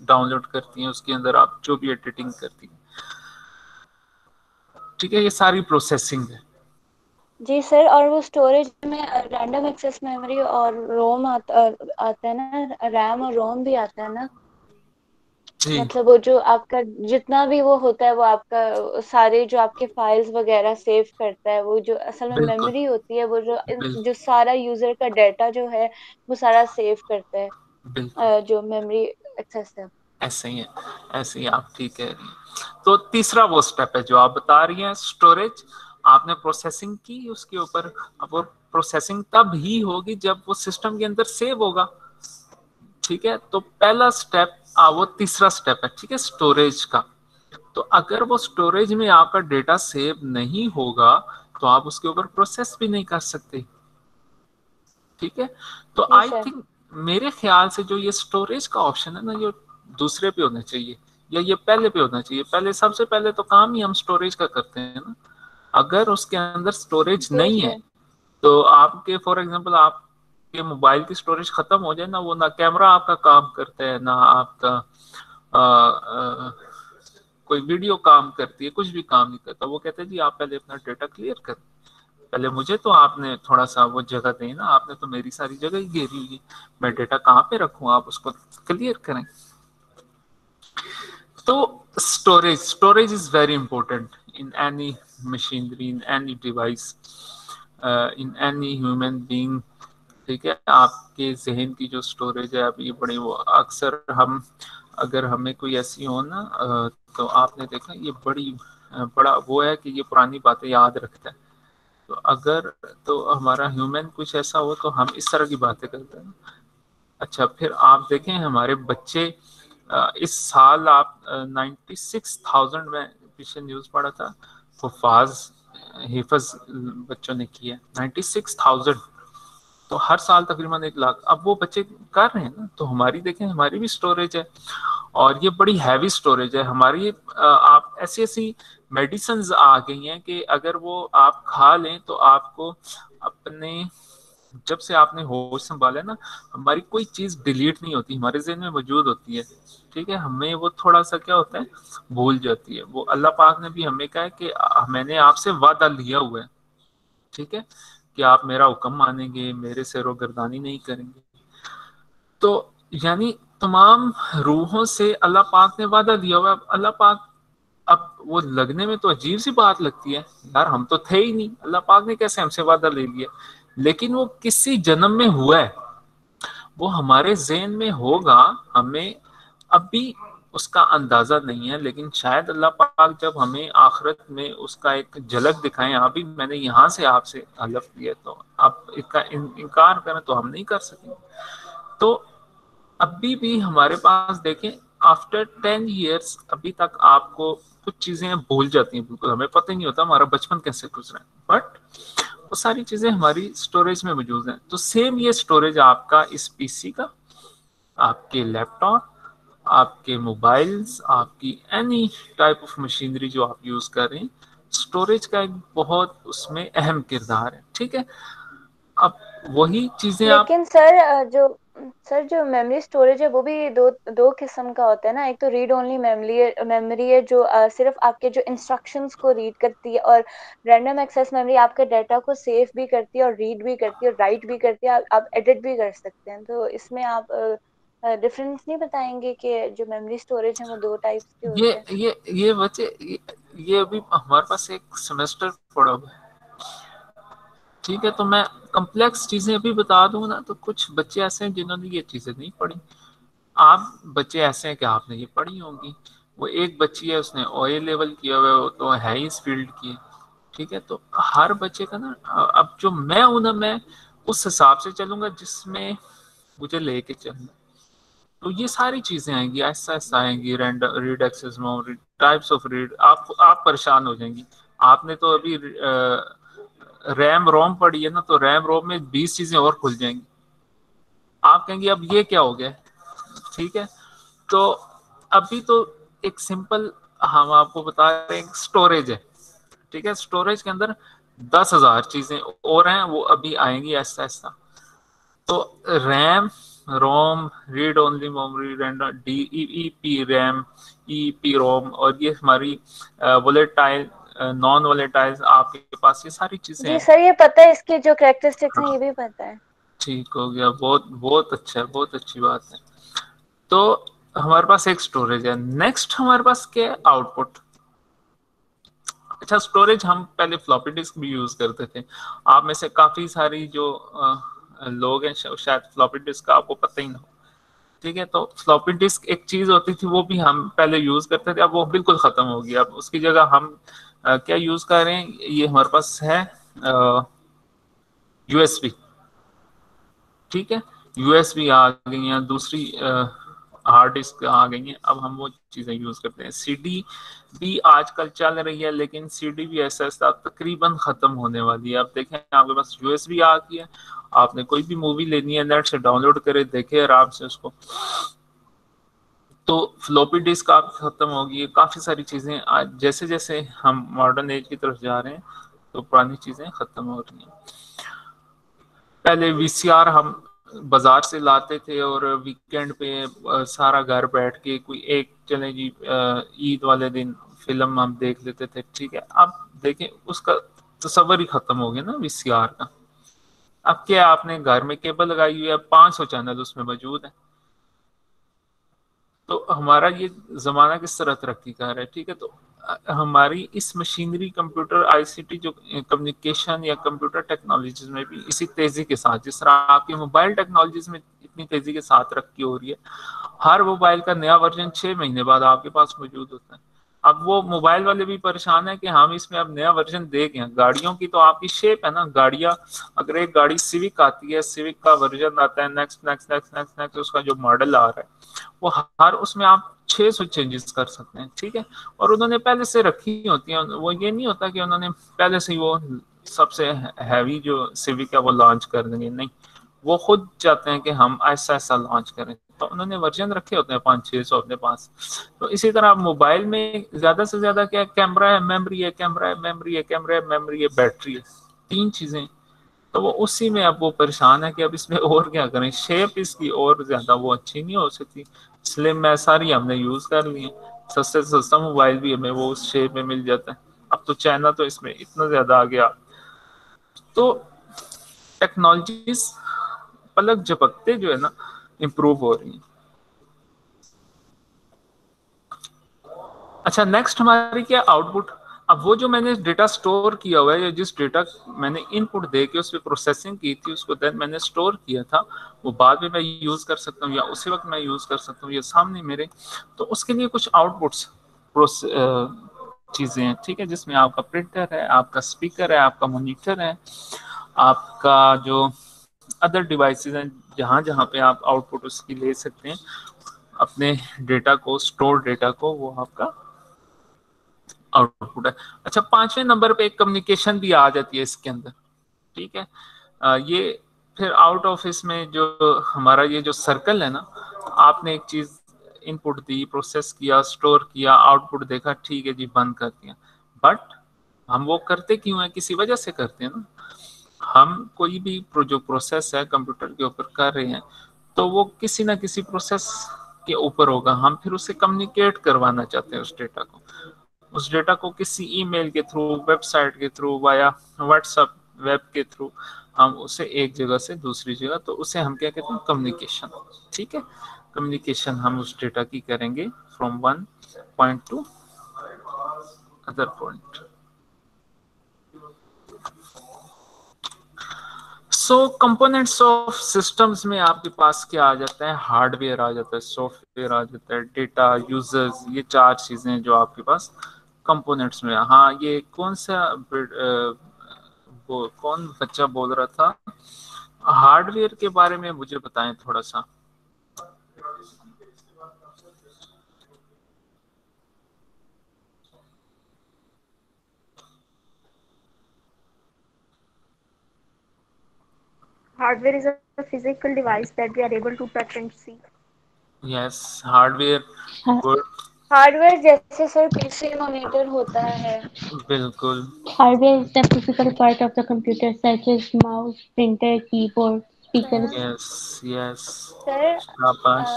डाउनलोड करती हैं, उसके अंदर आप जो भी एडिटिंग करती हैं, ठीक है। ये सारी प्रोसेसिंग है जी सर। और वो स्टोरेज में रैंडम एक्सेस मेमोरी और रोम आता है ना, रैम और रोम भी आता है ना, जी। मतलब वो जो आपका जितना भी वो होता है, वो आपका सारे जो आपके फाइल्स वगैरह सेव करता है, वो जो असल में बिल्कुल मेमोरी होती है, वो जो बिल्कुल जो सारा यूजर का डाटा जो है वो सारा सेव करता है, बिल्कुल जो मेमोरी एक्सेस है। ऐसे ही है, ऐसे ही आप ठीक कह रही हैं। तो तीसरा वो स्टेप है जो आप बता रही हैं, स्टोरेज। आपने प्रोसेसिंग की उसके ऊपर, अब वो प्रोसेसिंग तब ही होगी जब वो सिस्टम के अंदर सेव होगा, ठीक है। तो पहला स्टेप वो तीसरा स्टेप है, ठीक है, स्टोरेज का। तो अगर वो स्टोरेज में आपका डेटा सेव नहीं होगा तो आप उसके ऊपर प्रोसेस भी नहीं कर सकते, ठीक है। तो जी आई सर। थिंक मेरे ख्याल से जो ये स्टोरेज का ऑप्शन है ना, ये दूसरे पे होना चाहिए या ये पहले पे होना चाहिए। पहले, सबसे पहले तो काम ही हम स्टोरेज का करते हैं ना। अगर उसके अंदर स्टोरेज जी नहीं है सर। तो आपके फॉर एग्जांपल आपके मोबाइल की स्टोरेज खत्म हो जाए ना, वो ना कैमरा आपका काम करता है, ना आपका आ, आ, कोई वीडियो काम करती है, कुछ भी काम नहीं करता। वो कहते हैं जी आप पहले अपना डेटा क्लियर कर, पहले मुझे तो आपने थोड़ा सा वो जगह दी ना, आपने तो मेरी सारी जगह ही घेरी हुई, मैं डेटा कहाँ पे रखूँ, आप उसको क्लियर करें। तो storage is very important in any machinery, in any device, in any human being, ठीक है। आपके जहन की जो स्टोरेज है, अभी बड़ी वो अक्सर हम, अगर हमें कोई ऐसी हो ना, तो आपने देखा ये बड़ा वो है कि ये पुरानी बातें याद रखता है। तो अगर तो हमारा ह्यूमन कुछ ऐसा हो तो हम इस तरह की बातें करते हैं। अच्छा, फिर आप देखें हमारे बच्चे इस साल आप 96,000 में पीछे न्यूज पढ़ा था, हिफज बच्चों ने किया 96,000। तो हर साल तकरीबन 1 लाख अब वो बच्चे कर रहे हैं ना। तो हमारी देखें, हमारी भी स्टोरेज है और ये बड़ी हैवी स्टोरेज है हमारी। आप ऐसी ऐसी मेडिसिन आ गई हैं कि अगर वो आप खा लें तो आपको अपने, जब से आपने होश संभाला ना, हमारी कोई चीज डिलीट नहीं होती, हमारे ज़हन में मौजूद होती है, ठीक है। हमें वो थोड़ा सा क्या होता है, भूल जाती है। वो अल्लाह पाक ने भी हमें कहा है कि मैंने आपसे वादा लिया हुआ है, ठीक है, कि आप मेरा हुक्म मानेंगे, मेरे से रोगर्दानी नहीं करेंगे। तो यानी तमाम रूहों से अल्लाह पाक ने वादा दिया हुआ है। अल्लाह पाक, अब वो लगने में तो अजीब सी बात लगती है यार, हम तो थे ही नहीं, अल्लाह पाक ने कैसे हमसे वादा ले लिया, लेकिन वो किसी जन्म में हुआ है, वो हमारे ज़हन में होगा, हमें अभी उसका अंदाजा नहीं है, लेकिन शायद अल्लाह पाक जब हमें आखिरत में उसका एक झलक दिखाएं, अभी मैंने यहाँ से आपसे हलफ लिया, तो आप इसका इनकार करें तो हम नहीं कर सकेंगे। तो अभी भी हमारे पास देखें, आफ्टर 10 years अभी तक आपको कुछ चीजें भूल जाती हैं, बिल्कुल हमें पता ही नहीं होता हमारा बचपन कैसे गुजरा है, बट वो सारी चीजें हमारी स्टोरेज में मौजूद हैं। तो सेम ये स्टोरेज आपका इस पीसी का, आपके लैपटॉप, आपके मोबाइल्स, आपकी एनी टाइप ऑफ मशीनरी जो आप यूज कर रहे हैं, स्टोरेज का एक बहुत उसमें अहम किरदार है। ठीक है, अब वही चीजें आप, लेकिन सर जो मेमोरी स्टोरेज है वो भी दो दो किस्म का होता है ना। एक तो रीड ओनली मेमोरी है जो सिर्फ आपके जो इंस्ट्रक्शंस को रीड करती है, और रैंडम एक्सेस मेमोरी आपके डाटा को सेव भी करती है और रीड भी करती है और राइट भी करती है, आप एडिट भी कर सकते हैं। तो इसमें आप डिफरेंस नहीं बताएंगे कि जो मेमोरी स्टोरेज है वो दो टाइप्स के ये होते हैं? ये बच्चे, ये अभी हमारे पास एक सेमेस्टर पड़ा हुआ है, ठीक है, तो मैं कॉम्प्लेक्स चीजें अभी बता दूं ना, तो कुछ बच्चे ऐसे हैं जिन्होंने ये चीजें नहीं पढ़ी। आप बच्चे ऐसे हैं कि आपने ये पढ़ी होंगी। वो एक बच्ची है, उसने ओए लेवल किया हुआ है, वो तो है ही इस फील्ड की है। ठीक है, तो हर बच्चे का ना, अब जो मैं हूं ना, मैं उस हिसाब से चलूंगा जिसमें मुझे लेके चलना। तो ये सारी चीजें आएंगी, ऐसा ऐसा आएंगी, random read access memory, types of read, आप परेशान हो जाएंगी। आपने तो अभी रैम रोम पढ़ी है ना, तो रैम रोम में 20 चीजें और खुल जाएंगी, आप कहेंगे अब ये क्या हो गया। ठीक है, तो अभी तो एक सिंपल हम आपको बता रहे हैं स्टोरेज है। ठीक है, स्टोरेज के अंदर 10,000 चीजें और हैं, वो अभी आएंगी ऐसा ऐसा। तो RAM, ROM, read only memory, random, D E P RAM, E P ROM, और ये हमारी वोलेटाइल, नॉन वोलेटाइल, आपके पास ये सारी चीजें जी हैं। सर, ये पता है, इसकी जो कैरेक्टरिस्टिक्स हैं ये भी पता है। ठीक हो गया, बहुत बहुत अच्छा है, बहुत अच्छी बात है। तो हमारे पास एक स्टोरेज है, नेक्स्ट हमारे पास क्या है, आउटपुट। अच्छा, स्टोरेज हम पहले फ्लॉपी डिस्क भी यूज करते थे। आप में से काफी सारी जो लोग हैं, शायद फ्लॉपी डिस्क का आपको पता ही ना हो। ठीक है, तो फ्लॉपी डिस्क एक चीज होती थी, वो भी हम पहले यूज करते थे, अब वो बिल्कुल खत्म हो गया। अब उसकी जगह हम क्या यूज कर रहे हैं, ये हमारे पास है यूएसबी। ठीक है, यूएसबी आ गई हैं, दूसरी हार्ड डिस्क आ गई हैं, अब हम वो चीजें यूज करते हैं। सीडी भी आजकल चल रही है, लेकिन सीडी भी ऐसा ऐसा तकरीबन खत्म होने वाली है। अब देखें, आपके पास यूएसबी आ गई है, आपने कोई भी मूवी लेनी है, नेट से डाउनलोड करे, देखे आराम से उसको। तो फ्लॉपी डिस्क आप खत्म होगी, काफी सारी चीजें आज जैसे जैसे हम मॉडर्न एज की तरफ जा रहे हैं, तो पुरानी चीजें खत्म हो रही हैं। पहले वीसीआर हम बाजार से लाते थे, और वीकेंड पे सारा घर बैठ के कोई एक, चले जी ईद वाले दिन फिल्म हम देख लेते थे। ठीक है, अब देखें उसका तस्वर ही खत्म हो गया ना वीसीआर का। अब क्या, आपने घर में केबल लगाई हुई है, 500 चैनल उसमें मौजूद है। तो हमारा ये जमाना किस तरह तरक्की कर रहा है। ठीक है, तो हमारी इस मशीनरी, कंप्यूटर, आईसीटी, जो कम्युनिकेशन या कंप्यूटर टेक्नोलॉजीज में भी इसी तेजी के साथ, जिस तरह आपकी मोबाइल टेक्नोलॉजीज में इतनी तेजी के साथ तरक्की हो रही है, हर मोबाइल का नया वर्जन 6 महीने बाद आपके पास मौजूद होता है। अब वो मोबाइल वाले भी परेशान है कि हम इसमें अब नया वर्जन दे गए। गाड़ियों की तो आपकी शेप है ना, गाड़ियां, अगर एक गाड़ी सिविक आती है, सिविक का वर्जन आता है, next next next next next, उसका जो मॉडल आ रहा है, वो हर उसमें आप 600 चेंजेस कर सकते हैं। ठीक है, और उन्होंने पहले से रखी होती है, वो ये नहीं होता कि उन्होंने पहले से ही वो सबसे हैवी जो सिविक है वो लॉन्च कर देंगे, नहीं, वो खुद चाहते हैं कि हम ऐसा ऐसा लॉन्च करें, तो उन्होंने वर्जन रखे होते हैं 500-600 अपने पास। तो इसी तरह मोबाइल में ज्यादा से ज्यादा क्या, कैमरा है, मेमोरी है, कैमरा है, मेमोरी है, कैमरा है, मेमोरी है, बैटरी है, 3 चीजें। तो वो उसी में अब वो परेशान है कि अब इसमें और क्या करें, शेप इसकी और ज्यादा वो अच्छी नहीं हो सकती, स्लिम में सारी हमने यूज कर ली है। सस्ते से सस्ता मोबाइल भी हमें वो उस शेप में मिल जाता है। अब तो चाइना तो इसमें इतना ज्यादा आ गया। तो टेक्नोलॉजीज पलक झपकते जो है ना इम्प्रूव हो रही है। अच्छा, नेक्स्ट हमारी क्या आउटपुट। अब वो जो मैंने डेटा स्टोर किया हुआ है, या जिस डेटा मैंने इनपुट दे के उस पर प्रोसेसिंग की थी, उसको देन मैंने स्टोर किया था, वो बाद में मैं यूज कर सकता हूँ या उसी वक्त मैं यूज कर सकता हूँ, ये सामने मेरे। तो उसके लिए कुछ आउटपुट्स चीजें हैं, ठीक है, जिसमें आपका प्रिंटर है, आपका स्पीकर है, आपका मॉनिटर है, आपका जो अदर डिवाइसेस हैं, जहाँ जहाँ पे आप आउटपुट उसकी ले सकते हैं अपने डेटा को, स्टोर डेटा को, वो आपका आउटपुट है। अच्छा, 5वें नंबर पे एक कम्युनिकेशन भी आ जाती है इसके अंदर, ठीक है। ये फिर आउट ऑफ इसमें जो हमारा ये जो सर्कल है ना, आपने एक चीज इनपुट दी, प्रोसेस किया, स्टोर किया, आउटपुट देखा, ठीक है जी, बंद कर दिया। बट हम वो करते क्यों है, किसी वजह से करते हैं ना। हम कोई भी जो प्रोसेस है कंप्यूटर के ऊपर कर रहे हैं, तो वो किसी ना किसी प्रोसेस के ऊपर होगा। हम फिर उसे कम्युनिकेट करवाना चाहते हैं उस डेटा को किसी ईमेल के थ्रू, वेबसाइट के थ्रू, वाया व्हाट्सएप वेब के थ्रू, हम उसे एक जगह से दूसरी जगह, तो उसे हम क्या कहते हैं, कम्युनिकेशन, ठीक है। कम्युनिकेशन हम उस डेटा की करेंगे from one point two other point. So components of systems में आपके पास क्या आ जाता है, हार्डवेयर आ जाता है, सॉफ्टवेयर आ जाता है, डेटा, यूजर्स, ये चार चीजें जो आपके पास कंपोनेंट्स में। हाँ, ये कौन सा वो कौन बच्चा बोल रहा था, हार्डवेयर के बारे में मुझे बताएं थोड़ा सा। Hardware is a physical device that we are able to touch and see. Yes, hardware, Ha- good, hardware जैसे सर पीसी मॉनिटर होता है। बिल्कुल, Hardware is the physical part of the computer, such as mouse, printer, keyboard, speakers. Sir yes yes, sir शाबाश।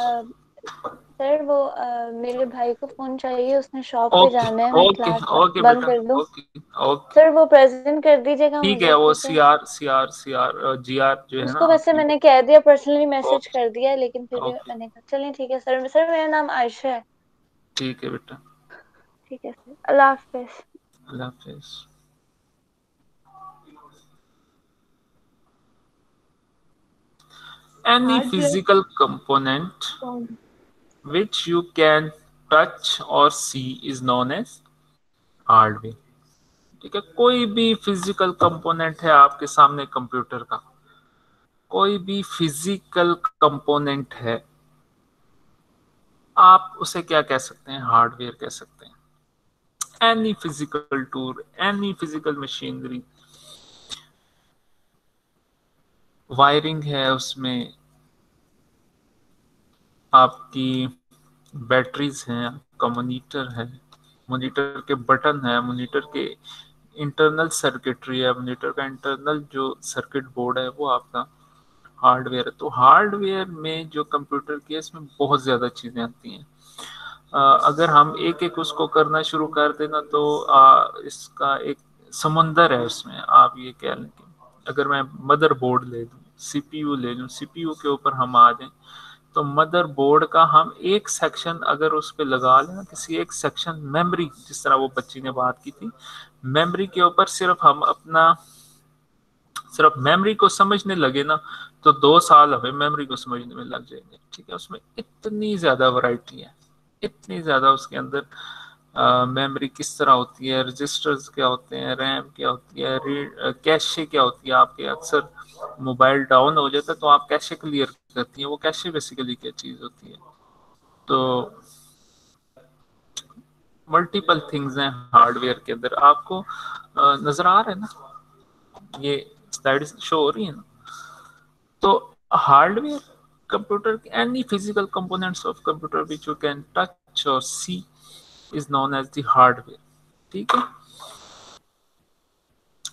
सर वो मेरे भाई को फोन चाहिए, उसने शॉप पे ओके जाना है, मैं ओके क्लास ओके बंद बेटा, कर दूं? ओके ओके, सर वो प्रेजेंट कर दीजिएगा ठीक है। मुझे, वो ठीक है। सी आर जी आर जो है ना उसको वैसे आपकी। मैंने कह दिया, पर्सनली मैसेज ओके कर दिया है, लेकिन फिर भी ओके, मैंने कहा चलिए ठीक है सर। सर मेरा नाम आयशा है। ठीक है बेटा, ठीक है sir, Allah Hafiz. Allah Hafiz. Any Hardware. physical component which you can touch or see is known as hardware, ठीक है। कोई भी फिजिकल कंपोनेंट है आपके सामने कंप्यूटर का, कोई भी फिजिकल कंपोनेंट है, आप उसे क्या कह सकते हैं, हार्डवेयर कह सकते हैं। Any physical tool, any physical machinery, wiring है उसमें, आपकी बैटरीज हैं, आपका मॉनिटर है, मॉनिटर के बटन है, मॉनिटर के इंटरनल सर्किटरी है, मॉनिटर का इंटरनल जो सर्किट बोर्ड है, वो आपका हार्डवेयर है। तो हार्डवेयर में जो कंप्यूटर की है, इसमें बहुत ज़्यादा चीज़ें आती हैं। अगर हम एक एक उसको करना शुरू कर देना, तो इसका एक समुंदर है उसमें, आप ये कह लें कि अगर मैं मदर बोर्ड ले लूँ, सीपीयू ले लूँ, सीपीयू के ऊपर हम आ जाएं, तो मदर बोर्ड का हम एक सेक्शन अगर उस पर लगा लें, किसी एक सेक्शन मेमोरी, जिस तरह वो बच्ची ने बात की थी, मेमोरी के ऊपर सिर्फ हम अपना सिर्फ मेमोरी को समझने लगे ना, तो 2 साल हमें मेमोरी को समझने में लग जाएंगे, ठीक है। उसमें इतनी ज्यादा वैरायटी है, इतनी ज्यादा उसके अंदर मेमोरी किस तरह होती है, रजिस्टर्स क्या होते हैं, रैम क्या होती है, कैशे क्या होती है। आपके अक्सर मोबाइल डाउन हो जाता है तो आप कैशे क्लियर करती हैं, वो कैशे बेसिकली क्या चीज होती है। तो मल्टीपल थिंग्स हैं हार्डवेयर के अंदर। आपको नजर आ रहा है ना, ये स्लाइड शो हो रही है ना। तो hardware computer, any physical components of computer which you can touch और see is known as the hardware, ठीक है।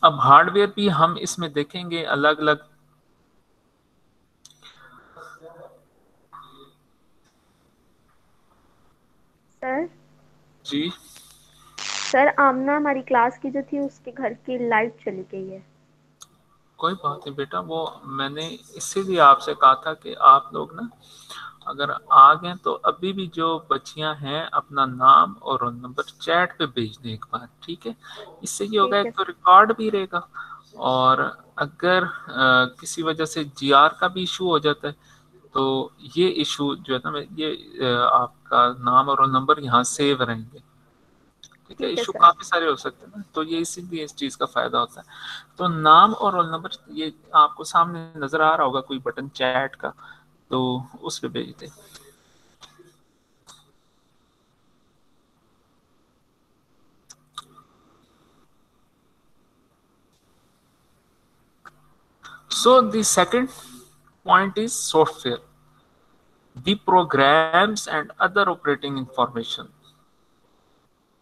अब हार्डवेयर भी हम इसमें देखेंगे अलग अलग। सर जी, सर आमना हमारी क्लास की जो थी, उसके घर की लाइट चली गई है। कोई बात नहीं बेटा, वो मैंने इसीलिए आपसे कहा था कि आप लोग ना अगर आ गए तो अभी भी जो बच्चियां हैं अपना नाम और रोल नंबर चैट पे भेज दें एक बार, ठीक है। इससे ये होगा, ठीक एक है तो रिकॉर्ड भी रहेगा, और अगर किसी वजह से जीआर का भी इशू हो जाता है तो ये इशू जो है ना, ये आपका नाम और रोल नंबर यहाँ सेव रहेंगे, ठीक है। ठीक है इशू सर। काफी सारे हो सकते हैं ना, तो ये इसीलिए इस चीज का फायदा होता है। तो नाम और रोल नंबर ये आपको सामने नजर आ रहा होगा कोई बटन चैट का, तो उस पे भेज दें। So the second point is software. The programs and other operating information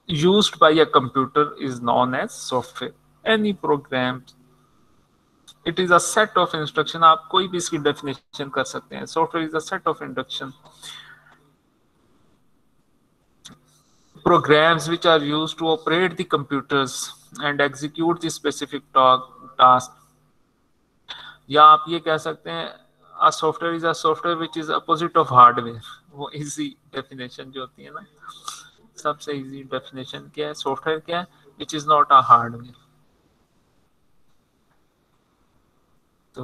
used by a computer is known as software. Any program, it is a set of instruction. आप कोई भी इसकी definition कर सकते हैं. Software is a set of instruction programs which are used to operate the computers and execute the specific task. या आप ये कह सकते हैं a software is a software which is opposite of hardware. वो easy definition जो होती है ना, सबसे easy definition क्या है, सॉफ्टवेयर क्या है, which is not a hardware. तो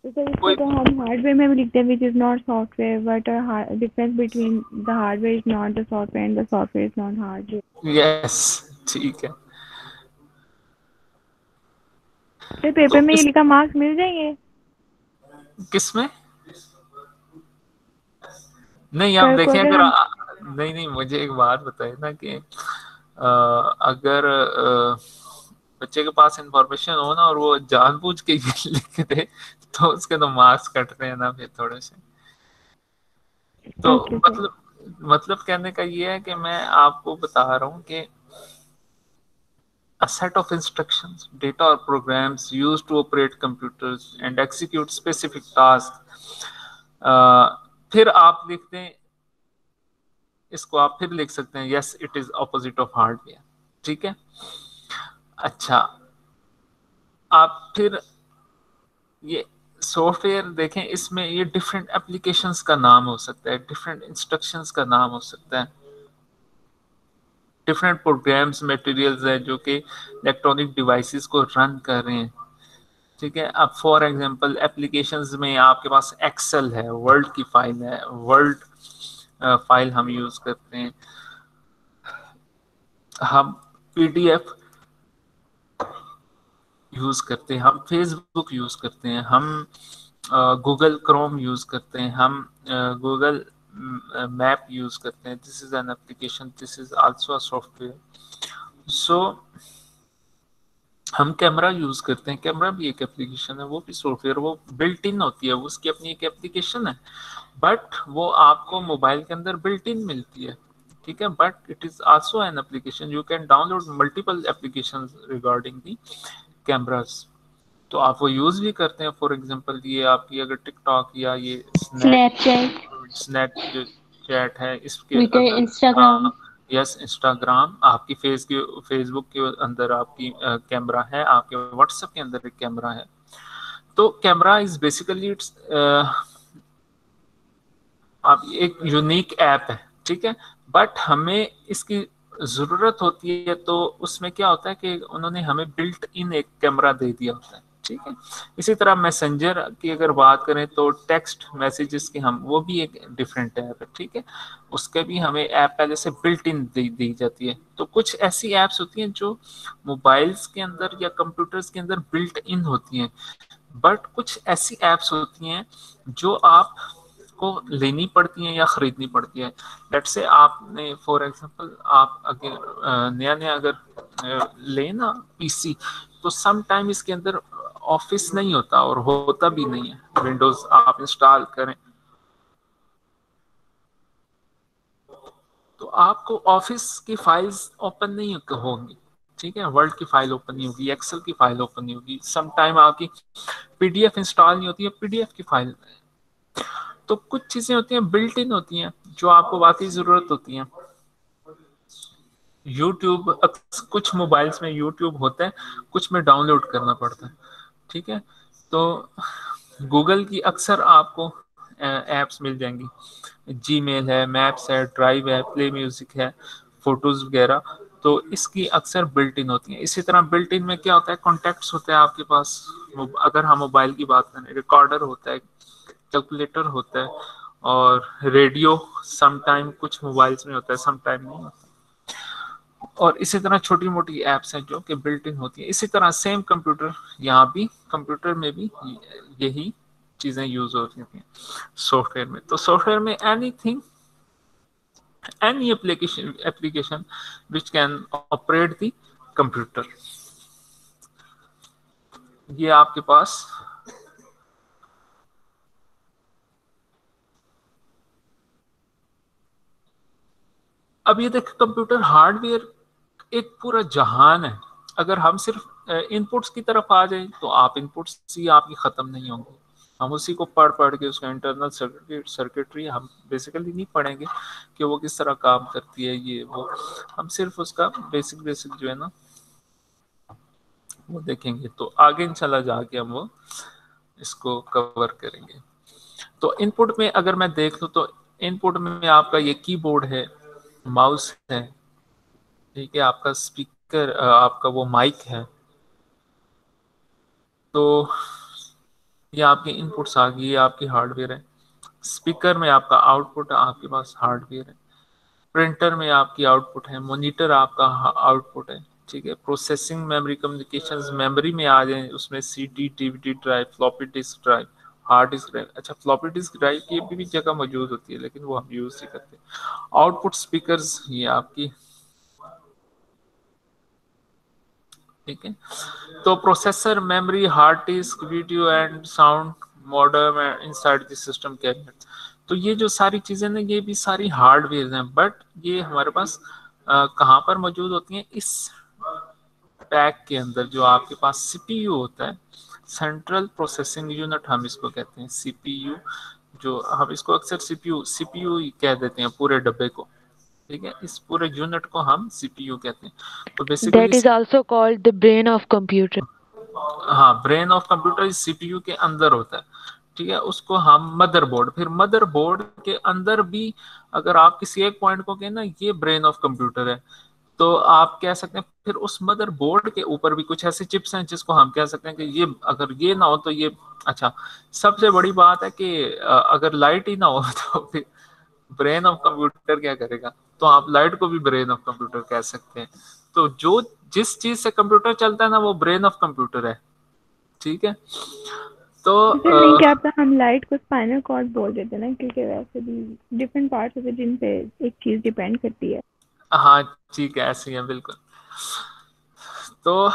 सर इसको कोई तो हम हार्डवेयर में भी लिखते हैं which is not software, but difference between the hardware is not the software and the software is not hardware. Yes, ठीक है। सर पेपर में ये लिखा मार्क्स मिल जाएंगे? किसमें? नहीं, आप सर को देखें अगर अगर हम नहीं, मुझे एक बात बताए ना कि अगर बच्चे के पास इंफॉर्मेशन हो ना और वो जानबूझ के ये लिख दे तो उसके तो मार्क्स कटते हैं ना फिर थोड़े से। तो ओके सर। मतलब कहने का ये है कि मैं आपको बता रहा हूँ कि a set of instructions, data or programs used to operate computers and execute specific tasks. फिर आप लिखते हैं, इसको आप फिर लिख सकते हैं, yes it is opposite of hardware, ठीक है। अच्छा, आप फिर ये सॉफ्टवेयर देखें, इसमें ये डिफरेंट एप्लीकेशंस का नाम हो सकता है, डिफरेंट इंस्ट्रक्शंस का नाम हो सकता है, डिफरेंट प्रोग्राम्स मटेरियल्स है जो कि इलेक्ट्रॉनिक डिवाइसेस को रन कर रहे हैं, ठीक है। अब फॉर एग्जांपल एप्लीकेशंस में आपके पास एक्सेल है, वर्ड की फाइल है, वर्ड फाइल हम यूज करते हैं, हम पीडीएफ यूज करते हैं, हम फेसबुक यूज करते हैं, हम गूगल क्रोम यूज करते हैं, हम गूगल मैप यूज करते हैं। This is an application, this is also a software. So हम कैमरा यूज करते हैं, कैमरा भी एक एप्लीकेशन है, वो भी सॉफ्टवेयर, वो बिल्ट इन होती है, उसकी अपनी एक एप्लीकेशन है, बट वो आपको मोबाइल के अंदर बिल्ट इन मिलती है, ठीक है। But it is also an application, you can download multiple applications regarding the cameras, तो आप वो यूज भी करते हैं। फॉर एग्जांपल ये आपकी अगर टिकटॉक या ये स्नैप जो चैट है, इसके ट्विटर, अगर इंस्टाग्राम। यस इंस्टाग्राम, आपकी फेसबुक के अंदर आपकी कैमरा है, आपके व्हाट्सएप के अंदर एक कैमरा है। तो कैमरा इज बेसिकली इट्स आप एक यूनिक ऐप है, ठीक है, बट हमें इसकी जरूरत होती है तो उसमें क्या होता है कि उन्होंने हमें बिल्ट इन एक कैमरा दे दिया होता है, ठीक है। इसी तरह मैसेंजर की अगर बात करें तो टेक्स्ट मैसेजेस की हम वो भी एक डिफरेंट ऐप है, ठीक है, उसके भी हमें ऐप पहले से बिल्ट इन दी जाती है। तो कुछ ऐसी ऐप्स होती हैं जो मोबाइल्स के अंदर या कंप्यूटर्स के अंदर बिल्ट इन होती हैं, बट कुछ ऐसी ऐप्स होती हैं जो आप को लेनी पड़ती हैं या खरीदनी पड़ती है। लेट्स से आपने फॉर एग्जांपल आप अगर नया अगर लेना पीसी, तो सम टाइम इसके अंदर ऑफिस नहीं होता और होता भी नहीं है, विंडोज आप इंस्टॉल करें तो आपको ऑफिस की फाइल्स ओपन नहीं होंगी, ठीक है, वर्ड की फाइल ओपन नहीं होगी, एक्सेल की फाइल ओपन नहीं होगी, सम टाइम आपकी पीडीएफ इंस्टॉल नहीं होती है, पीडीएफ की फाइल। तो कुछ चीजें होती हैं बिल्ट इन होती हैं जो आपको वाकई जरूरत होती हैं। यूट्यूब, कुछ मोबाइल्स में यूट्यूब होता है, कुछ में डाउनलोड करना पड़ता है, ठीक है। तो गूगल की अक्सर आपको ऐप्स मिल जाएंगी, जीमेल है, मैप्स है, ड्राइव है, प्ले म्यूजिक है, फोटोज वगैरह, तो इसकी अक्सर बिल्ट इन होती है। इसी तरह बिल्ट इन में क्या होता है, कॉन्टैक्ट्स होते हैं आपके पास, अगर हम मोबाइल की बात करें, रिकॉर्डर होता है, कैलकुलेटर होता है, और रेडियो समटाइम कुछ मोबाइल्स में होता है, समटाइम नहीं होता, और इसी तरह छोटी मोटी एप्स हैं जो कि बिल्ट इन होती है। इसी तरह सेम कंप्यूटर, यहाँ भी कंप्यूटर में भी यही चीजें यूज होती हैं सॉफ्टवेयर में। तो सॉफ्टवेयर में anything, any application which can operate the computer, ये आपके पास अब ये देख, कंप्यूटर हार्डवेयर एक पूरा जहान है। अगर हम सिर्फ इनपुट्स की तरफ आ जाएं तो आप इनपुट्स ही आपकी खत्म नहीं होंगे, हम उसी को पढ़ पढ़ के उसका इंटरनल सर्किटरी हम बेसिकली नहीं पढ़ेंगे कि वो किस तरह काम करती है, ये वो, हम सिर्फ उसका बेसिक जो है ना वो देखेंगे। तो आगे इंशाल्लाह जाके हम वो इसको कवर करेंगे। तो इनपुट में अगर मैं देख लूँ तो इनपुट में आपका ये कीबोर्ड है, माउस है, ठीक है, आपका स्पीकर, आपका वो माइक है, तो ये आपके इनपुट्स आ गई, ये आपकी हार्डवेयर है। स्पीकर में आपका आउटपुट, आपके पास हार्डवेयर है। प्रिंटर में आपकी आउटपुट है, मॉनिटर आपका आउटपुट है, ठीक है। प्रोसेसिंग मेमोरी, कम्युनिकेशंस मेमोरी में आ जाए, उसमें CD, DVD drive, floppy disk drive, hard disk drive. अच्छा, फ्लॉपी डिस्क ड्राइव की भी जगह मौजूद होती है लेकिन वो हम यूज नहीं करते। आउटपुट स्पीकर्स, ये आपकी, ठीक है। तो processor, memory, hard disk, video and sound modem inside the system cabinet. तो ये जो सारी चीजें ना, ये भी सारी हार्डवेयर हैं, बट ये हमारे पास कहाँ पर मौजूद होती हैं, इस पैक के अंदर जो आपके पास सीपीयू होता है, सेंट्रल प्रोसेसिंग यूनिट हम इसको कहते हैं, सीपीयू, जो हम इसको अक्सर सीपीयू कह देते हैं पूरे डब्बे को, ठीक है। इस पूरे यूनिट को हम सीपीयू कहते हैं। तो basically That is also called the brain of computer. हाँ, ब्रेन ऑफ कंप्यूटर इस सीपीयू के अंदर होता है, ठीक है। उसको हम मदरबोर्ड, फिर मदरबोर्ड के अंदर भी अगर आप किसी एक पॉइंट को कहें ना ये ब्रेन ऑफ कंप्यूटर है, तो आप कह सकते हैं फिर उस मदरबोर्ड के ऊपर भी कुछ ऐसे चिप्स हैं जिसको हम कह सकते हैं कि ये अगर ये ना हो तो ये, अच्छा, सबसे बड़ी बात है कि अगर लाइट ही ना हो तो फिर ब्रेन ऑफ कंप्यूटर क्या करेगा, तो आप लाइट को भी ब्रेन ऑफ कंप्यूटर कह सकते हैं। तो जो जिस चीज से कंप्यूटर चलता है ना वो ब्रेन ऑफ कंप्यूटर है, ठीक है। तो नहीं, क्या पता हम लाइट को स्पाइनल कॉर्ड बोल देते हैं ना, क्योंकि वैसे भी डिफरेंट पार्ट्स होते हैं जिन पे एक चीज डिपेंड करती है। हाँ ठीक है, ऐसे ही है बिल्कुल। तो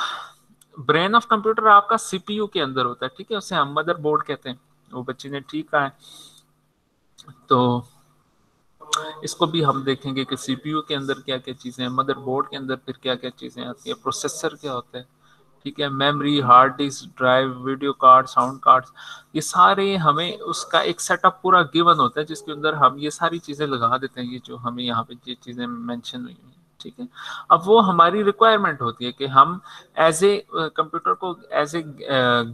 ब्रेन ऑफ कंप्यूटर आपका सीपीयू के अंदर होता है, ठीक है, उसे हम मदरबोर्ड कहते हैं। वो बच्ची ने ठीक कहा है। तो इसको भी हम देखेंगे कि सीपीयू के अंदर क्या क्या चीजें हैं, मदरबोर्ड के अंदर फिर क्या क्या चीजें आती है, प्रोसेसर क्या होता है, ठीक है, memory, hard disk drive, video card, sound card, ये सारे हमें उसका एक सेटअप पूरा गिवन होता है जिसके अंदर हम ये सारी चीजें लगा देते हैं, ये जो हमें यहाँ पे ये चीजें मेंशन हुई हैं, ठीक है। अब वो हमारी रिक्वायरमेंट होती है कि हम एज ए कंप्यूटर को एज ए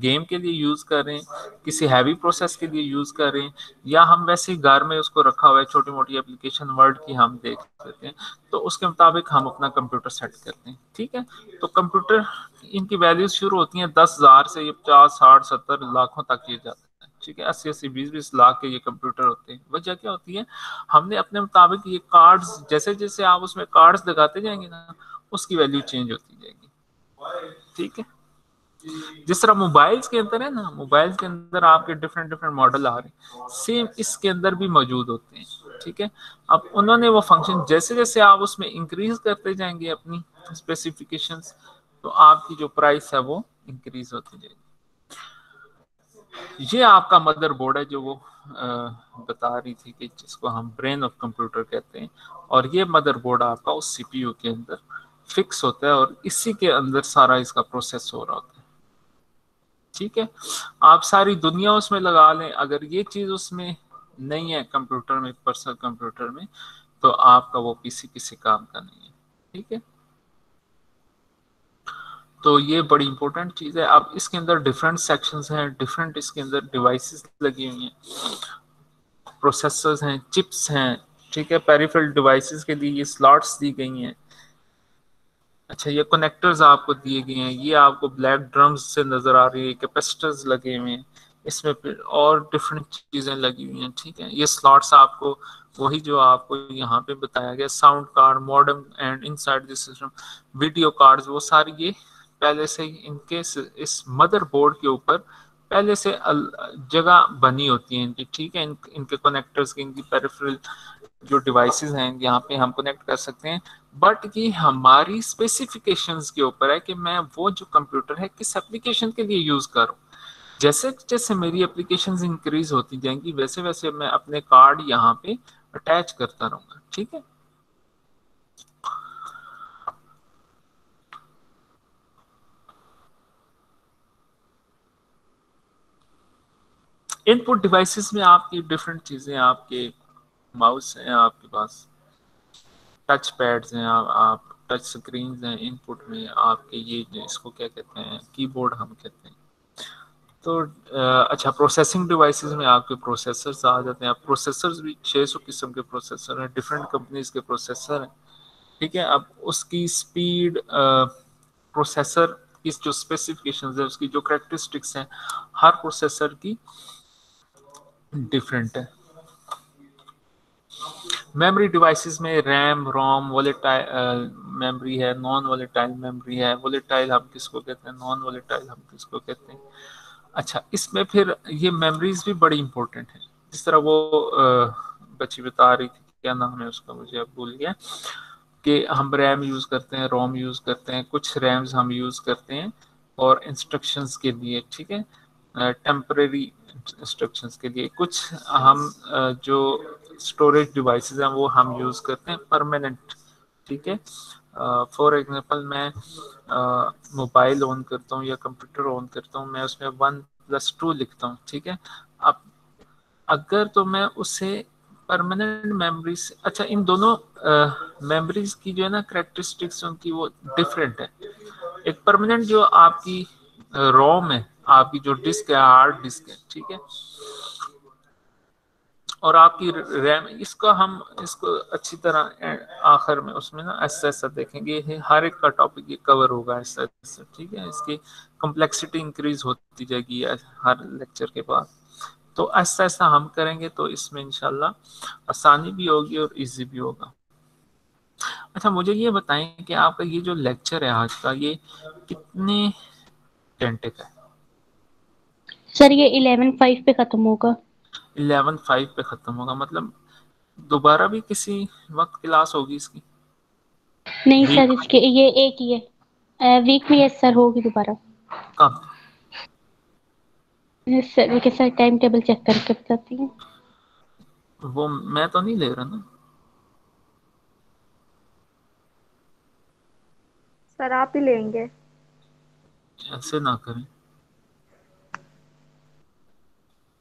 गेम के लिए यूज कर रहे हैं, किसी हैवी प्रोसेस के लिए यूज कर रहे हैं, या हम वैसे ही घर में उसको रखा हुआ है, छोटी मोटी एप्लीकेशन वर्ड की हम देख लेते हैं, तो उसके मुताबिक हम अपना कंप्यूटर सेट करते हैं, ठीक है। तो कंप्यूटर, इनकी वैल्यूज शुरू होती हैं 10,000 से, ये 50, 60, 70 लाखों तक ये जाते हैं, ठीक है। 80, 20 लाख के ये कंप्यूटर होते हैं। वजह क्या होती है, हमने अपने मुताबिक ये कार्ड्स, जैसे जैसे आप उसमें कार्ड्स लगाते जाएंगे ना उसकी वैल्यू चेंज होती जाएगी, ठीक है। जिस तरह मोबाइल्स के अंदर है ना, मोबाइल के अंदर आपके डिफरेंट डिफरेंट मॉडल आ रहे हैं, सेम इसके अंदर भी मौजूद होते हैं, ठीक है। अब उन्होंने वो फंक्शन जैसे जैसे आप उसमें इंक्रीज करते जाएंगे अपनी स्पेसिफिकेशंस, तो आपकी जो प्राइस है वो इंक्रीज होती जाएगी। ये आपका मदरबोर्ड है जो वो बता रही थी कि जिसको हम ब्रेन ऑफ कंप्यूटर कहते हैं, और ये मदरबोर्ड आपका उस सीपीयू के अंदर फिक्स होता है और इसी के अंदर सारा इसका प्रोसेस हो रहा होता है, ठीक है। आप सारी दुनिया उसमें लगा लें, अगर ये चीज उसमें नहीं है कंप्यूटर में, पर्सनल कंप्यूटर में, तो आपका वो पीसी किसी काम का नहीं है, ठीक है। तो ये बड़ी इंपॉर्टेंट चीज है। अब इसके अंदर डिफरेंट सेक्शंस हैं, डिफरेंट इसके अंदर डिवाइसेस लगी हुई हैं। प्रोसेसर्स हैं, चिप्स हैं, ठीक है, पेरिफेरल डिवाइसेस के लिए ये स्लॉट्स दी गई हैं। अच्छा, ये कनेक्टर्स आपको दिए गए हैं, ये आपको ब्लैक ड्रम्स से नजर आ रही है, कैपेसिटर्स लगे हुए हैं, इसमें फिर और डिफरेंट चीजें लगी हुई हैं, ठीक है। ये स्लॉट्स आपको वही जो आपको यहाँ पे बताया गया, sound card, modem and inside this system video cards, वो सारी ये पहले से ही इनके इस मदरबोर्ड के ऊपर पहले से जगह बनी होती है इनकी, ठीक है। इनके कनेक्टर्स की, इनकी पेरिफेरल जो डिवाइसेस हैं यहाँ पे हम कनेक्ट कर सकते हैं, बट ये हमारी स्पेसिफिकेशंस के ऊपर है कि मैं वो जो कंप्यूटर है किस एप्लीकेशन के लिए यूज करूं। जैसे जैसे मेरी एप्लीकेशंस इंक्रीज होती जाएंगी वैसे वैसे मैं अपने कार्ड यहाँ पे अटैच करता रहूंगा, ठीक है। इनपुट डिवाइसेस में आपकी डिफरेंट चीजें, आपके माउस हैं, आपके पास टच पैड्स हैं, आप टच स्क्रीन हैं, इनपुट में आपके ये इसको क्या कहते हैं, कीबोर्ड हम कहते हैं। तो अच्छा, प्रोसेसिंग डिवाइसेस में आपके प्रोसेसर्स आ जाते हैं। अब प्रोसेसर्स भी 600 किस्म के प्रोसेसर हैं, डिफरेंट कंपनीज के प्रोसेसर हैं, ठीक है। अब उसकी स्पीड, प्रोसेसर की जो स्पेसिफिकेशंस है, उसकी जो कैरेक्टरिस्टिक्स हैं, हर प्रोसेसर की डिफरेंट है। मेमोरी डिवाइसेस में रैम, रोम, वोलेटाइल मेमोरी है, नॉन वोलेटाइल मेमोरी है। वोलेटाइल हम किसको कहते हैं, नॉन वोलेटाइल हम किसको कहते हैं। अच्छा, इसमें फिर ये मेमोरीज भी बड़ी इंपॉर्टेंट है। जिस तरह वो बच्ची बता रही थी, क्या नाम है उसका मुझे अब भूल गया, कि हम रैम यूज करते हैं, रोम यूज करते हैं, कुछ रैम्स हम यूज करते हैं और इंस्ट्रक्शंस के लिए, ठीक है, टेम्परेरी इंस्ट्रक्शंस के लिए। कुछ हम जो स्टोरेज डिवाइसेस हैं वो हम यूज करते हैं परमानेंट, ठीक है। फॉर एग्जांपल मैं मोबाइल ऑन करता हूँ या कंप्यूटर ऑन करता हूँ, मैं उसमें 1+2 लिखता हूँ, ठीक है। अब अगर तो मैं उसे परमानेंट मेमोरी से, अच्छा, इन दोनों मेमोरीज की जो है ना कैरेक्टरिस्टिक्स उनकी वो डिफरेंट है। एक परमानेंट जो आपकी रोम है, आपकी जो डिस्क है, हार्ड डिस्क है, ठीक है, और आपकी रैम, इसको अच्छी तरह आखिर में उसमें ना ऐसा ऐसा देखेंगे, हर एक का टॉपिक ये कवर होगा ऐसा ऐसा, ठीक है। इसकी कॉम्प्लेक्सिटी इंक्रीज होती जाएगी हर लेक्चर के बाद। तो ऐसा ऐसा हम करेंगे तो इसमें इंशाल्लाह आसानी भी होगी और इजी भी होगा। अच्छा, मुझे ये बताएं कि आपका ये जो लेक्चर है आज का, ये कितने घंटे का है? सर ये 11:05 पे खत्म होगा। 11:05 पे खत्म होगा, मतलब दोबारा भी किसी वक्त क्लास होगी इसकी? नहीं सर, वीक इसके ये एक ही है, वीक में यस सर होगी दोबारा। कब? Sir okay sir, time table check करके बताती हूँ। वो मैं तो नहीं ले रहा ना। सर आप ही लेंगे। ऐसे ना करें,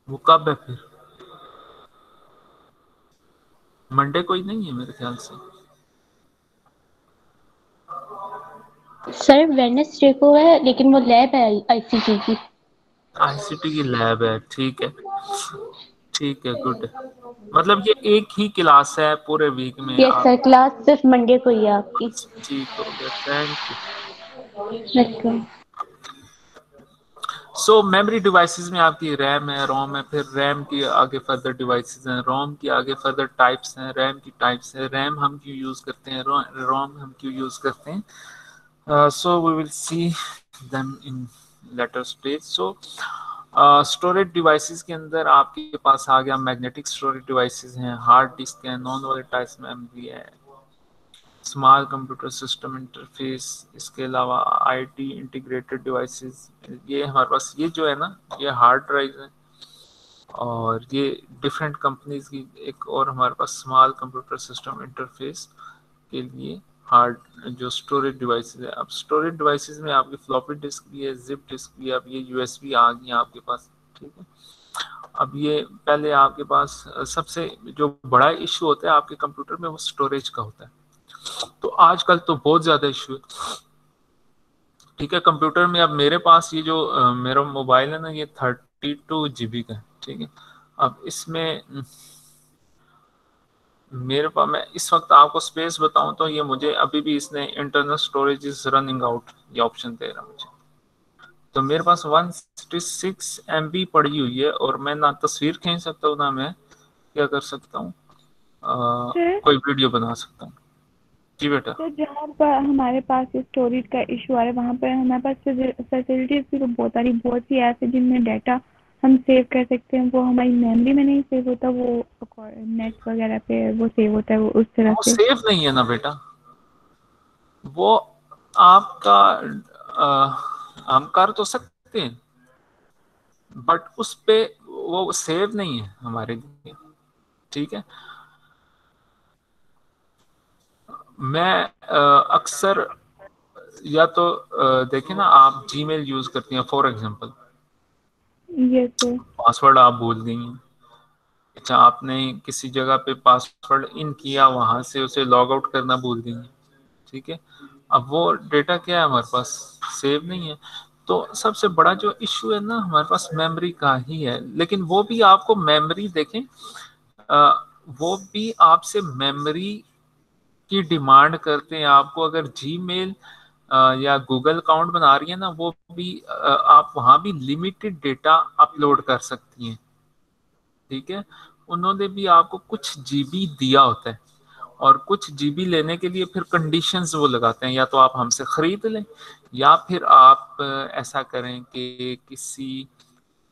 वो कब है फिर? मंडे को ही नहीं है मेरे ख्याल से। सर वेडनेसडे को है, लेकिन वो लैब है आईसीटी की। आईसीटी की लैब है, ठीक है, ठीक है, गुड है। मतलब ये एक ही क्लास है पूरे वीक में यस आप? सर, क्लास सिर्फ मंडे को ही है आपकी। ठीक हो गया, thank you. Welcome. So memory devices में आपकी रैम है, रोम है, फिर रैम की आगे फर्दर डिवाइसेस हैं, रोम की आगे फर्दर टाइप्स हैं, रैम की टाइप्स है, रैम हम क्यों यूज करते हैं, रोम हम क्यों यूज करते हैं। so we will see them in later stage. so storage devices के अंदर आपके पास आ गया मैग्नेटिक स्टोरेज डिवाइसेस हैं, हार्ड डिस्क है, नॉन वोलेटाइल मेमोरी है, स्मॉल कंप्यूटर सिस्टम इंटरफेस, इसके अलावा आईटी इंटीग्रेटेड डिवाइसेस। ये हमारे पास ये जो है ना, ये हार्ड ड्राइव है, और ये डिफरेंट कंपनीज की एक और हमारे पास स्मॉल कंप्यूटर सिस्टम इंटरफेस के लिए हार्ड जो स्टोरेज डिवाइसेस है। अब स्टोरेज डिवाइसेस में आपकी फ्लॉपी डिस्क भी है, जिप डिस्क भी है, अब ये यूएसबी आ गई आपके पास, ठीक है। अब ये पहले आपके पास सबसे जो बड़ा इशू होता है आपके कंप्यूटर में वो स्टोरेज का होता है, तो आजकल तो बहुत ज्यादा इशू है, ठीक है, कंप्यूटर में। अब मेरे पास ये जो मेरा मोबाइल है ना, ये 32 GB का है, ठीक है। अब इसमें मेरे पास, मैं इस वक्त आपको स्पेस बताऊं तो ये मुझे अभी भी इसने internal storage is running out ये ऑप्शन दे रहा है मुझे। तो मेरे पास 166 MB पड़ी हुई है और मैं ना तस्वीर खींच सकता हूँ ना मैं क्या कर सकता हूँ, सर कोई वीडियो बना सकता हूँ। जी बेटा। तो जहाँ पर हमारे पास स्टोरेज का इशू आ रहा है वहाँ पर हमारे पास फैसिलिटीज भी तो बहुत सी ऐप है जिनमें डाटा हम सेव कर सकते हैं, वो हमारी मेमोरी में नहीं सेव होता, वो नेट वगैरह पे वो सेव होता है वो उस तरह वो से। सेफ नहीं है ना बेटा, वो आपका हम कर तो सकते हैं बट उस पे वो सेव नहीं है हमारे लिए। ठीक है। मैं अक्सर या तो देखें ना, आप जीमेल यूज करती हैं for example, yes sir. Password आप भूल गई हैं। अच्छा, आपने किसी जगह पे पासवर्ड इन किया, वहां से उसे लॉग आउट करना भूल गई हैं। ठीक है। अब वो डेटा क्या है हमारे पास, सेव नहीं है। तो सबसे बड़ा जो इश्यू है ना हमारे पास मेमोरी का ही है, लेकिन वो भी आपको मेमोरी देखें, वो भी आपसे मेमोरी की डिमांड करते हैं। आपको अगर जीमेल या गूगल अकाउंट बना रही है ना, वो भी आप वहां भी लिमिटेड डेटा अपलोड कर सकती हैं। ठीक है। उन्होंने भी आपको कुछ जीबी दिया होता है और कुछ जीबी लेने के लिए फिर कंडीशंस वो लगाते हैं, या तो आप हमसे खरीद लें या फिर आप ऐसा करें कि किसी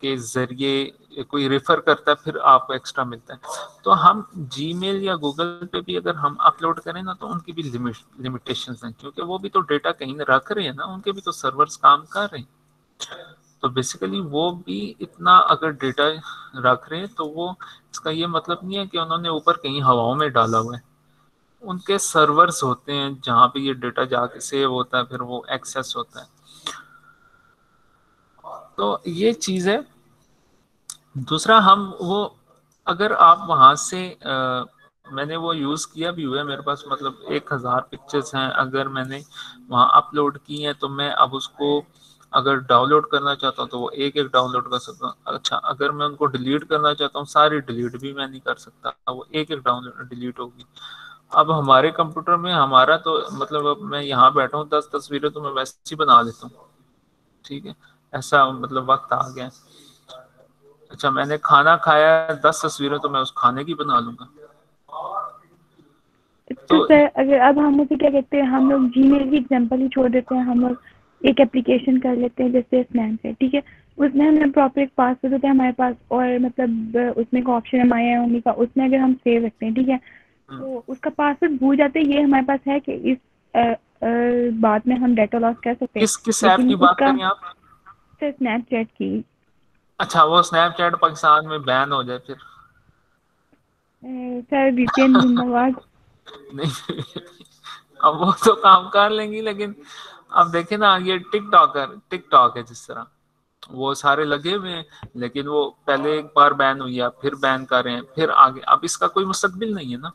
के जरिए कोई रेफर करता है फिर आपको एक्स्ट्रा मिलता है। तो हम जीमेल या गूगल पे भी अगर हम अपलोड करें ना तो उनकी भी लिमिटेशंस हैं, क्योंकि वो भी तो डेटा कहीं रख रहे हैं ना, उनके भी तो सर्वर्स काम कर रहे हैं। तो बेसिकली वो भी इतना अगर डेटा रख रहे हैं तो वो, इसका ये मतलब नहीं है कि उन्होंने ऊपर कहीं हवाओं में डाला हुआ है। उनके सर्वर्स होते हैं जहाँ पे ये डेटा जाके सेव होता है, फिर वो एक्सेस होता है। तो ये चीज़ है। दूसरा, हम वो अगर आप वहां से मैंने वो यूज किया भी हुआ है, मेरे पास मतलब 1000 पिक्चर्स हैं, अगर मैंने वहां अपलोड की हैं तो मैं अब उसको अगर डाउनलोड करना चाहता हूँ तो वो एक एक डाउनलोड कर सकता हूँ। अच्छा, अगर मैं उनको डिलीट करना चाहता हूँ, सारी डिलीट भी मैं नहीं कर सकता, वो एक एक डाउनलोड डिलीट होगी। अब हमारे कंप्यूटर में हमारा तो मतलब, अब मैं यहाँ बैठा हूँ 10 तस्वीरें तो मैं वैसे ही बना लेता हूँ। ठीक है। ऐसा मतलब वक्त आ गया। अच्छा, मैंने खाना खाया है, 10 तस्वीरें तो मैं उस खाने की बना लूंगा। तो तो सर अगर अब हम उसे क्या कहते हैं, हम लोग जीमेल की एग्जांपल ही छोड़ देते हैं, हम लोग एक एप्लीकेशन कर लेते हैं जैसे स्नैपचैट। ठीक है, उसमें हमें प्रॉपर एक पासवर्ड होता है हमारे पास, और मतलब उसमें एक ऑप्शन है माई ओनली का, उसमें अगर हम सेव रखते हैं ठीक है, तो उसका पासवर्ड भूल जाते हैं, ये हमारे पास है कि इस बाद में हम डेटा लॉस कर सकते हैं। किस किस ऐप लेकिन की बात उसका करें आप? सर स्नैपचैट की। अच्छा, वो स्नैपचैट पाकिस्तान में बैन हो जाए फिर? सर वीपीएन जिंदाबाद। नहीं, अब वो तो काम कर लेंगी, लेकिन अब देखे ना, ये टिकटॉक है जिस तरह, वो सारे लगे हुए हैं, लेकिन वो पहले एक बार बैन हुई है, फिर बैन कर रहे हैं, फिर आगे, अब इसका कोई मुस्तकबिल नहीं है ना।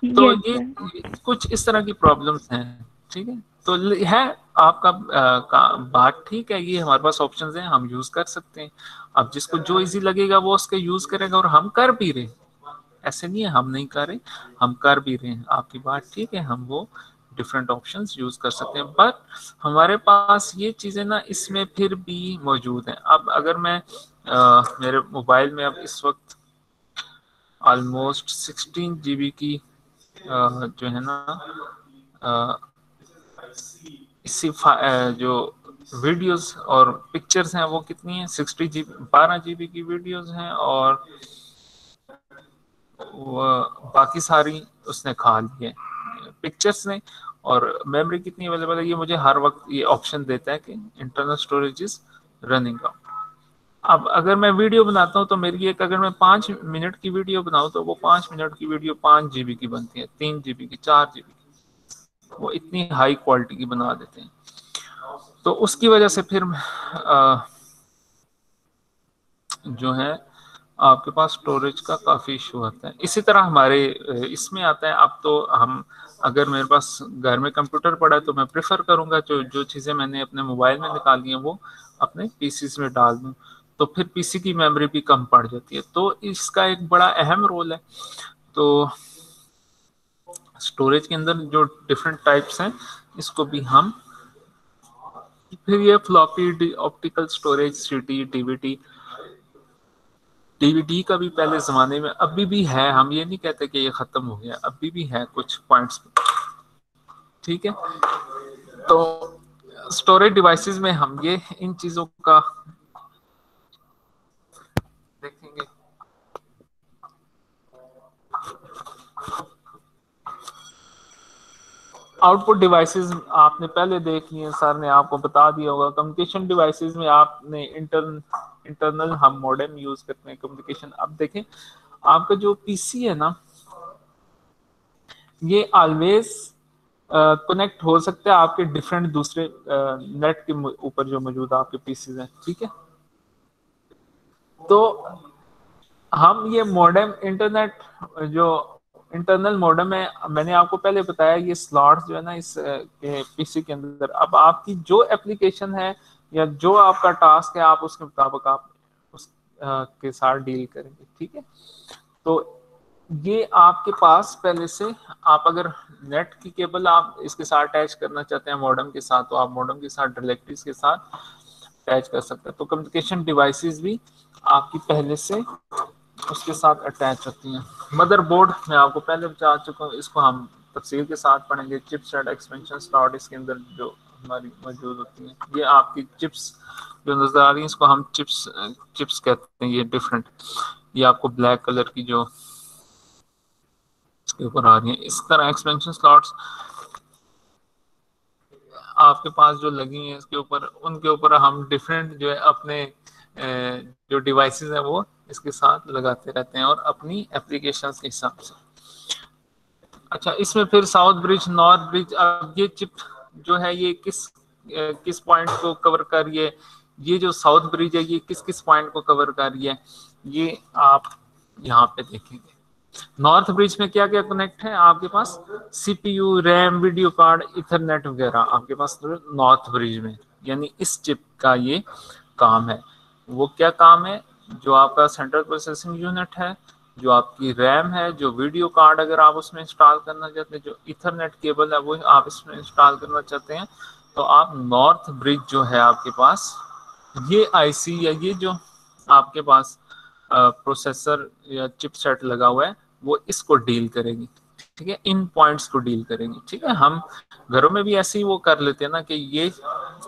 तो यस ये सर। कुछ इस तरह की प्रॉब्लम्स हैं। ठीक है। तो है आपका बात ठीक है, ये हमारे पास ऑप्शंस हैं, हम यूज कर सकते हैं। अब जिसको जो इजी लगेगा वो उसके यूज करेगा, और हम कर भी रहे हैं। ऐसे नहीं है हम नहीं कर रहे, हम कर भी रहे हैं। आपकी बात ठीक है, हम वो डिफरेंट ऑप्शंस यूज कर सकते हैं, बट हमारे पास ये चीजें ना इसमें फिर भी मौजूद हैं। अब अगर मैं मेरे मोबाइल में अब इस वक्त ऑलमोस्ट 16 GB की जो है ना इसी जो वीडियोस और पिक्चर्स हैं वो कितनी हैं, 60 GB, 12 GB की वीडियोस हैं, और बाकी सारी उसने खा ली है पिक्चर्स ने। और मेमोरी कितनी अवेलेबल है, ये मुझे हर वक्त ये ऑप्शन देता है कि internal storage is running out. अब अगर मैं वीडियो बनाता हूँ तो मेरी एक, अगर मैं 5 मिनट की वीडियो बनाऊँ तो वो 5 मिनट की वीडियो 5 GB की बनती है, 3 GB की, 4 GB की, वो इतनी हाई क्वालिटी की बना देते हैं। तो उसकी वजह से फिर जो है आपके पास स्टोरेज का काफ़ी इशू आता है। इसी तरह हमारे इसमें आता है, अब तो हम, अगर मेरे पास घर में कंप्यूटर पड़ा है तो मैं प्रेफर करूंगा जो जो चीज़ें मैंने अपने मोबाइल में निकाली हैं वो अपने पीसीस में डाल दूं। तो फिर पीसी की मेमोरी भी कम पड़ जाती है। तो इसका एक बड़ा अहम रोल है। तो स्टोरेज के अंदर जो डिफरेंट टाइप्स हैं, इसको भी हम, फिर ये floppy optical storage, CD, DVD. DVD का भी पहले जमाने में, अभी भी है, हम ये नहीं कहते कि ये खत्म हो गया, अभी भी है कुछ पॉइंट्स, ठीक है। तो स्टोरेज डिवाइसेस में हम ये इन चीजों का देखेंगे। आउटपुट डिवाइसेस आपने पहले देख लिए, सर ने आपको बता दिया होगा। कम्युनिकेशन डिवाइसेस में आपने इंटरनल हम मॉडेम यूज करते हैं कम्युनिकेशन। अब देखें, आपका जो पीसी है ना, ये ऑलवेज कनेक्ट हो सकता है आपके डिफरेंट दूसरे नेट के ऊपर जो मौजूद आपके पीसीज हैं, ठीक है। तो हम ये मॉडेम, इंटरनेट जो इंटरनल मॉडेम है, मैंने आपको पहले बताया, ये स्लॉट्स जो है ना इस पीसी के अंदर, अब आपकी जो एप्लीकेशन है या जो आपका टास्क है, आप उसके मुताबिक आप उस के साथ डील करेंगे, ठीक है। तो ये आपके पास पहले से, आप अगर नेट की केबल आप इसके साथ अटैच करना चाहते हैं मॉडेम के साथ, तो आप मॉडेम के साथ डायरेक्टली इसके साथ अटैच कर सकते हैं। तो कम्युनिकेशन डिवाइसेस भी आपकी पहले से उसके साथ अटैच होती हैं। मदरबोर्ड मैं आपको पहले बता चुका हूँ, इसको हम तफसील के साथ पढ़ेंगे। चिपसेट, एक्सपेंशन स्लॉट, इसके अंदर जो हमारी मौजूद होती हैं, ये आपकी चिप्स जो नजर आ रही है, इसको हम चिप्स कहते हैं। ये डिफरेंट, ये आपको ब्लैक कलर की जो इसके ऊपर आ रही है, इस तरह एक्सपेंशन स्लॉट्स आपके पास जो लगी हैं इसके ऊपर, उनके ऊपर हम डिफरेंट जो है अपने जो डिवाइसेस हैं वो इसके साथ लगाते रहते हैं और अपनी एप्लीकेशंस के हिसाब से। अच्छा, इसमें फिर साउथ ब्रिज, नॉर्थ ब्रिज, अब ये चिप जो है ये किस पॉइंट को कवर कर रही है, ये जो साउथ ब्रिज है ये किस पॉइंट को कवर कर रही है, ये आप यहाँ पे देखेंगे। नॉर्थ ब्रिज में क्या क्या कनेक्ट है आपके पास, CPU, RAM, video card, ethernet वगैरह आपके पास नॉर्थ ब्रिज में, यानी इस चिप का ये काम है। वो क्या काम है, जो आपका सेंट्रल प्रोसेसिंग यूनिट है, जो आपकी रैम है, जो वीडियो कार्ड अगर आप उसमें इंस्टॉल करना चाहते हैं, जो इथरनेट केबल है वो आप इसमें इंस्टॉल करना चाहते हैं, तो आप नॉर्थ ब्रिज जो है आपके पास, ये आईसी या ये जो आपके पास प्रोसेसर या चिपसेट लगा हुआ है वो इसको डील करेगी, ठीक है, इन पॉइंट्स को डील करेगी, ठीक है। हम घरों में भी ऐसे ही वो कर लेते हैं ना कि ये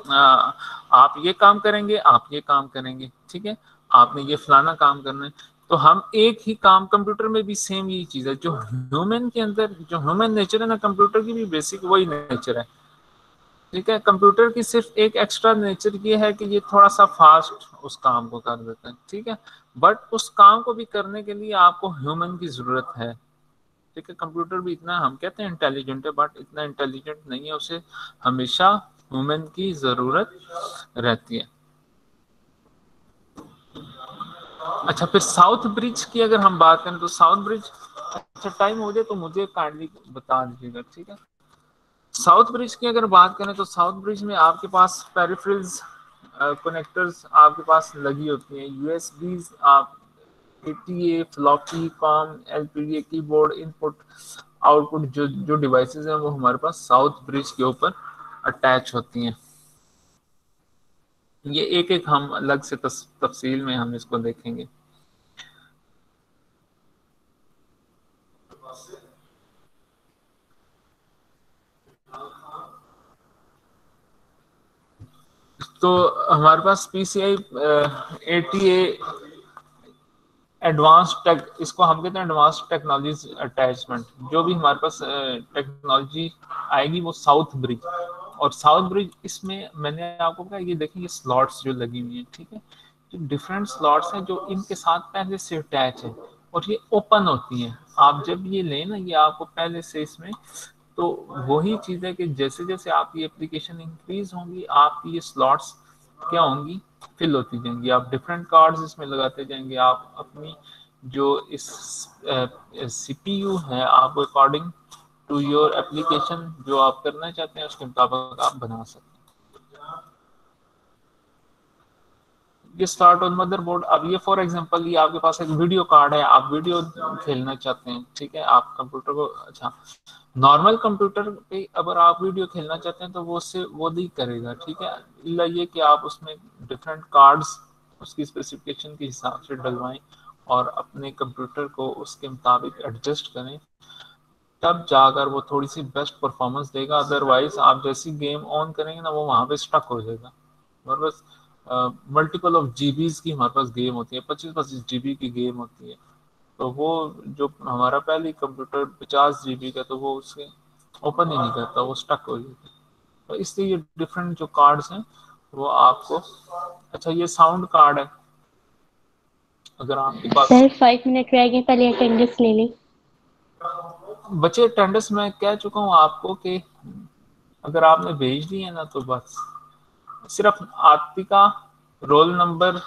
आप ये काम करेंगे, आप ये काम करेंगे, ठीक है, आपने ये फलाना काम करना है। तो हम एक ही काम, कंप्यूटर में भी सेम यही चीज है, जो ह्यूमन के अंदर जो ह्यूमन नेचर है ना, कंप्यूटर की भी बेसिक वही नेचर है, ठीक है। कंप्यूटर की सिर्फ एक एक्स्ट्रा नेचर ये है कि ये थोड़ा सा फास्ट उस काम को कर देता है, ठीक है, बट उस काम को भी करने के लिए आपको ह्यूमन की जरूरत है, ठीक है। कंप्यूटर भी इतना, हम कहते हैं इंटेलिजेंट है, बट इतना इंटेलिजेंट नहीं है, उसे हमेशा ह्यूमन की जरूरत रहती है। अच्छा, फिर साउथ ब्रिज की अगर हम बात करें तो साउथ ब्रिज, अच्छा टाइम हो जाए तो मुझे काइंडली बता दीजिएगा, ठीक है। साउथ ब्रिज की अगर बात करें तो साउथ ब्रिज में आपके पास पेरिफेरल्स कनेक्टर्स आपके पास लगी होती हैं, यूएसबीज, आप एटीए, फ्लॉपी, कॉम, एलपीडीए, कीबोर्ड, इनपुट आउटपुट जो डिवाइसेस हैं वो हमारे पास साउथ ब्रिज के ऊपर अटैच होती हैं। ये एक एक हम अलग से तफसील में हम इसको देखेंगे। तो हमारे पास पीसीआई एटीए एडवांस टेक, इसको हम कहते हैं एडवांस टेक्नोलॉजी अटैचमेंट, जो भी हमारे पास टेक्नोलॉजी आएगी वो साउथ ब्रिज। और साउथ ब्रिज इसमें मैंने आपको बताया, ये देखिए ये स्लॉट्स जो लगी हुई है, ठीक है, जो डिफरेंट स्लॉट्स हैं जो इनके साथ पहले से अटैच है और ये ओपन होती हैं। आप जब ये लें ना, ये आपको पहले से इसमें, तो वही चीज है कि जैसे जैसे आपकी एप्लीकेशन इंक्रीज होंगी, आपकी ये स्लॉट्स क्या होंगी, फिल होती जाएंगी, आप डिफरेंट कार्ड्स इसमें लगाते जाएंगे, आप अपनी जो इस सीपीयू है, आप अकॉर्डिंग टू योर एप्लीकेशन जो आप करना चाहते हैं उसके मुताबिक आप बना सकते हैं। ये स्टार्ट ऑन मदरबोर्ड। अब ये फॉर एग्जांपल ये आपके पास एक वीडियो कार्ड है, आप वीडियो खेलना चाहते हैं, ठीक है, आप कंप्यूटर को, अच्छा नॉर्मल कंप्यूटर पे अगर आप वीडियो खेलना चाहते हैं तो वो उससे वो नहीं करेगा, ठीक है, इल्ला ये कि आप उसमें डिफरेंट कार्ड्स उसकी स्पेसिफिकेशन के हिसाब से डलवाएं और अपने कंप्यूटर को उसके मुताबिक एडजस्ट करें, तब जाकर वो थोड़ी सी बेस्ट परफॉर्मेंस देगा। अदरवाइज आप जैसी गेम ऑन करेंगे ना वो वहां पे स्टक हो जाएगा। हमारे पास मल्टीपल ऑफ जीबीज की हमारे पास गेम होती है, 25-25 जीबी की गेम होती है, तो वो जो हमारा पहले कंप्यूटर 50 जीबी का, तो वो उसके ओपन ही नहीं करता, वो स्टक हो जाता है। तो इसलिए ये डिफरेंट जो कार्ड्स हैं वो आपको, अच्छा ये साउंड कार्ड है, अगर आपके पास सर 5 मिनट रह गए, पहले अटेंडेंस ले लें। बचे अटेंडेंस, मैं कह चुका हूँ आपको कि अगर आपने भेज दी है ना तो बस सिर्फ आतिका रोल नंबर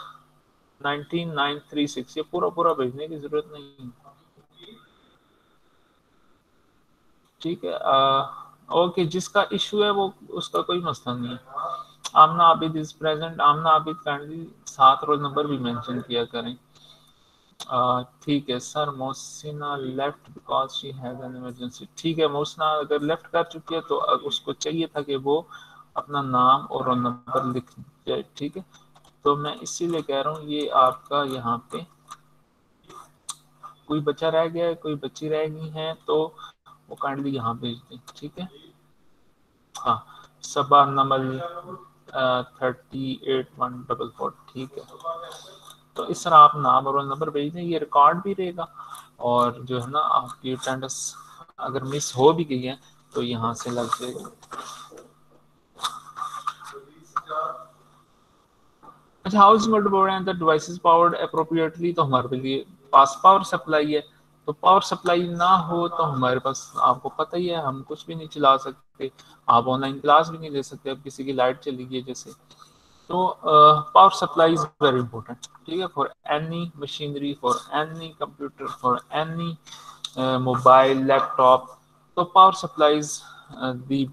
19936 ये पूरा पूरा भेजने की जरूरत नहीं है, ठीक है। ओके, जिसका इशू है वो उसका कोई मसला नहीं है। Amna Abid is present, Amna Abid kindly साथ रोल नंबर भी मेंशन किया करें। ठीक है sir, Mohsina left because she has an emergency, ठीक है, मोहसिना अगर लेफ्ट कर चुकी है तो उसको चाहिए था कि वो अपना नाम और रोल नंबर लिख जाए, ठीक है, तो मैं इसीलिए कह रहा हूँ ये आपका यहाँ पे कोई बच्चा रह गया है, कोई बच्ची रह गई है तो वो काइंडली यहाँ भेज दें, ठीक है। हाँ, सबा नमल 38,144, ठीक है, तो इस तरह आप नाम और रोल नंबर भेज दें, ये रिकॉर्ड भी रहेगा और जो है ना आपकी अटेंडेंस अगर मिस हो भी गई है तो यहाँ से लग जाएगा। अच्छा, house motherboard and the devices powered appropriately, तो हमारे लिए पास पावर सप्लाई है, तो पावर सप्लाई ना हो तो हमारे पास आपको पता ही है हम कुछ भी नहीं चला सकते, आप ऑनलाइन क्लास भी नहीं ले सकते, अब किसी की लाइट चली गई जैसे, तो power supply is very important, ठीक है, for any machinery, for any computer, for any mobile laptop, तो पावर सप्लाईज द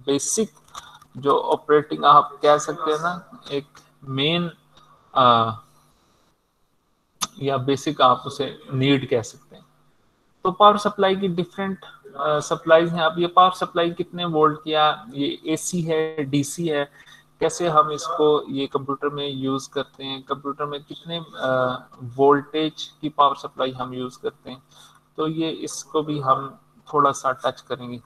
बेसिक जो ऑपरेटिंग आप कह सकते हैं ना, एक मेन या बेसिक आप उसे नीड कह सकते हैं। तो पावर सप्लाई की डिफरेंट सप्लाईज हैं। अब ये पावर सप्लाई कितने वोल्ट की, ये एसी है, डीसी है, कैसे हम इसको ये कंप्यूटर में यूज करते हैं, कंप्यूटर में कितने वोल्टेज की पावर सप्लाई हम यूज करते हैं, तो ये इसको भी हम थोड़ा सा टच करेंगे।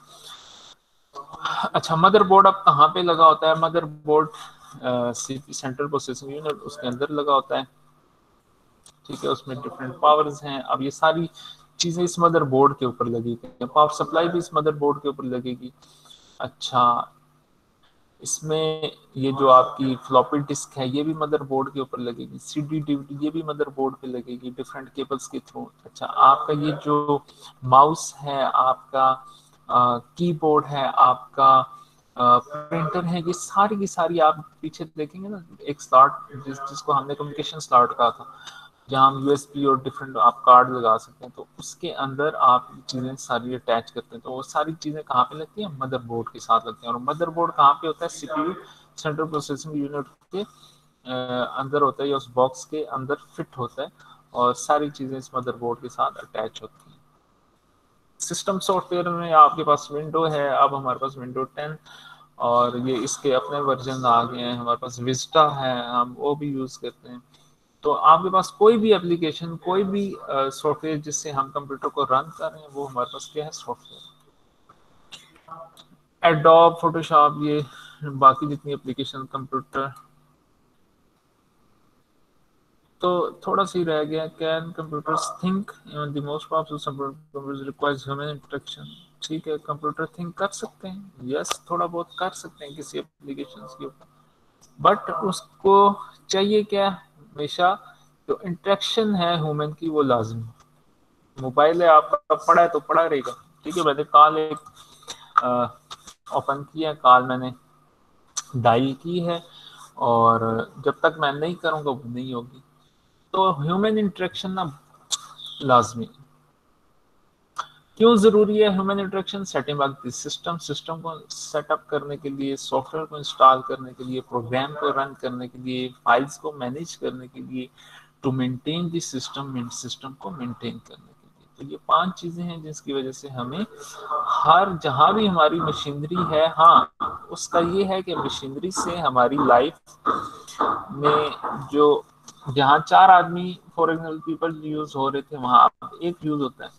अच्छा, मदरबोर्ड अब कहाँ पे लगा होता है? मदरबोर्ड सेंट्रल प्रोसेसिंग यूनिट उसके अंदर लगा होता है, ठीक है, उसमें डिफरेंट पावर्स हैं। अब ये सारी चीजें इस मदरबोर्ड के ऊपर लगेगी, पावर सप्लाई भी इस मदरबोर्ड के ऊपर लगेगी। अच्छा, इसमें ये जो आपकी फ्लॉपी डिस्क है ये भी मदरबोर्ड के ऊपर लगेगी, सीडी डीवीडी ये भी मदरबोर्ड पे लगेगी डिफरेंट केबल्स के थ्रू। अच्छा, आपका ये जो माउस है, आपका कीबोर्ड है, आपका प्रिंटर है, ये सारी की सारी आप पीछे देखेंगे ना एक स्लॉट जिसको हमने कम्युनिकेशन स्लॉट कहा था, जहाँ हम यूएसबी और डिफरेंट आप कार्ड लगा सकते हैं, तो उसके अंदर आप चीज़ें सारी अटैच करते हैं, तो वो सारी चीज़ें कहाँ पे लगती हैं? मदरबोर्ड के साथ लगती हैं। और मदरबोर्ड कहाँ पे होता है? सीपीयू सेंट्रल प्रोसेसिंग यूनिट के अंदर होता है या उस बॉक्स के अंदर फिट होता है और सारी चीज़ें इस मदरबोर्ड के साथ अटैच होती हैं। सिस्टम सॉफ्टवेयर में आपके पास विंडो है, अब हमारे पास विंडो 10 और ये इसके अपने वर्जन आ गए हैं, हमारे पास विस्टा है, हम वो भी यूज़ करते हैं। तो आपके पास कोई भी एप्लीकेशन, कोई भी सॉफ्टवेयर जिससे हम कंप्यूटर को रन कर रहे हैं वो हमारे पास क्या है? सॉफ्टवेयर। एडोब, फोटोशॉप, ये बाकी जितनी एप्लीकेशन कंप्यूटर, तो थोड़ा सी रह गया, can computers think, the most powerful computers requires human interaction, ठीक है, कंप्यूटर थिंक कर सकते हैं, यस थोड़ा बहुत कर सकते हैं किसी एप्लीकेशन के ऊपर, बट उसको चाहिए क्या? हमेशा जो इंटरेक्शन है ह्यूमन की वो लाजमी। मोबाइल है आपका, पड़ा है तो पड़ा रहेगा, ठीक है, मैंने कॉल एक ओपन किया, कॉल मैंने डायल की है और जब तक मैं नहीं करूँगा वो नहीं होगी, तो ह्यूमन इंटरेक्शन ना लाजमी। क्यों जरूरी है human interaction? Setting up the system, system को सेटअप करने के लिए, सॉफ्टवेयर को इंस्टॉल करने के लिए, प्रोग्राम को रन करने के लिए, फाइल्स को मैनेज करने के लिए, to maintain the system, system को मेंटेन करने के लिए। तो ये 5 चीजें हैं जिसकी वजह से हमें हर जहां भी हमारी मशीनरी है, हाँ उसका ये है कि मशीनरी से हमारी लाइफ में जो जहाँ 4 आदमी फॉर एग्जाम्पल पीपल यूज हो रहे थे वहां अब एक यूज होता है,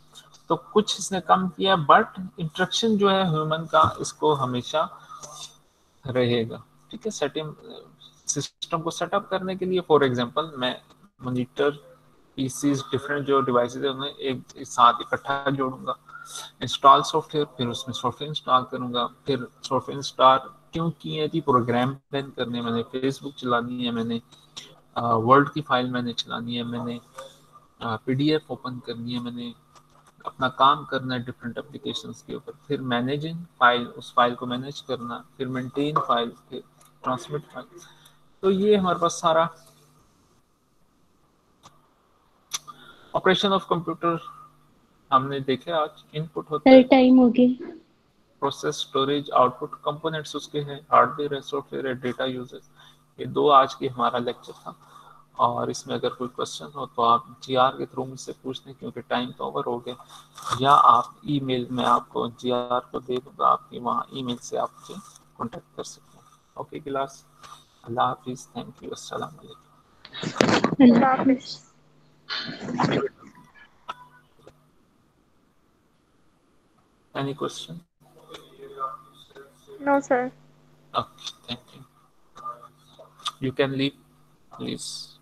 तो कुछ इसने कम किया, बट इंटरेक्शन जो है ह्यूमन का इसको हमेशा रहेगा। ठीक है, सेटिंग सिस्टम को सेटअप करने के लिए फॉर एग्जांपल मैं मॉनिटर, पीसीज, डिफरेंट जो डिवाइसेज है उन्हें एक साथ इकट्ठा जोड़ूंगा, इंस्टॉल सॉफ्टवेयर, फिर उसमें सॉफ्टवेयर इंस्टॉल करूंगा, फिर सॉफ्टवेयर इंस्टॉल क्यों किए थी, प्रोग्राम रन करने, मैंने फेसबुक चलानी है, मैंने वर्ड की फाइल मैंने चलानी है, मैंने पीडीएफ ओपन करनी है, मैंने अपना काम करना है डिफरेंट एप्लीकेशंस के ऊपर, फिर मैनेजिंग फाइल, उस फाइल को मैनेज करना, फिर मेंटेन फाइल, फिर ट्रांसमिट फाइल। तो ये हमारे पास सारा ऑपरेशन ऑफ कंप्यूटर हमने देखे आज। इनपुट होता सर है, टाइम हो गया। प्रोसेस, स्टोरेज, आउटपुट, कंपोनेंट्स उसके हैं, हार्डवेयर है, सॉफ्टवेयर है, डेटा यूजेस। ये 2 आज की हमारा लेक्चर था, और इसमें अगर कोई क्वेश्चन हो तो आप जीआर के थ्रू मुझसे पूछ लें, क्योंकि टाइम तो ओवर हो गया, या आप ईमेल में आपको जीआर को दे दूंगा, आपकी वहाँ ईमेल से आप मुझे कॉन्टेक्ट कर सकते हैं। ओके क्लास, अल्लाह हाफिज़, थैंक यू, अस्सलाम वालेकुम। अल्लाह हाफिज़। Any question? No sir. Okay, thank you, you can leave please.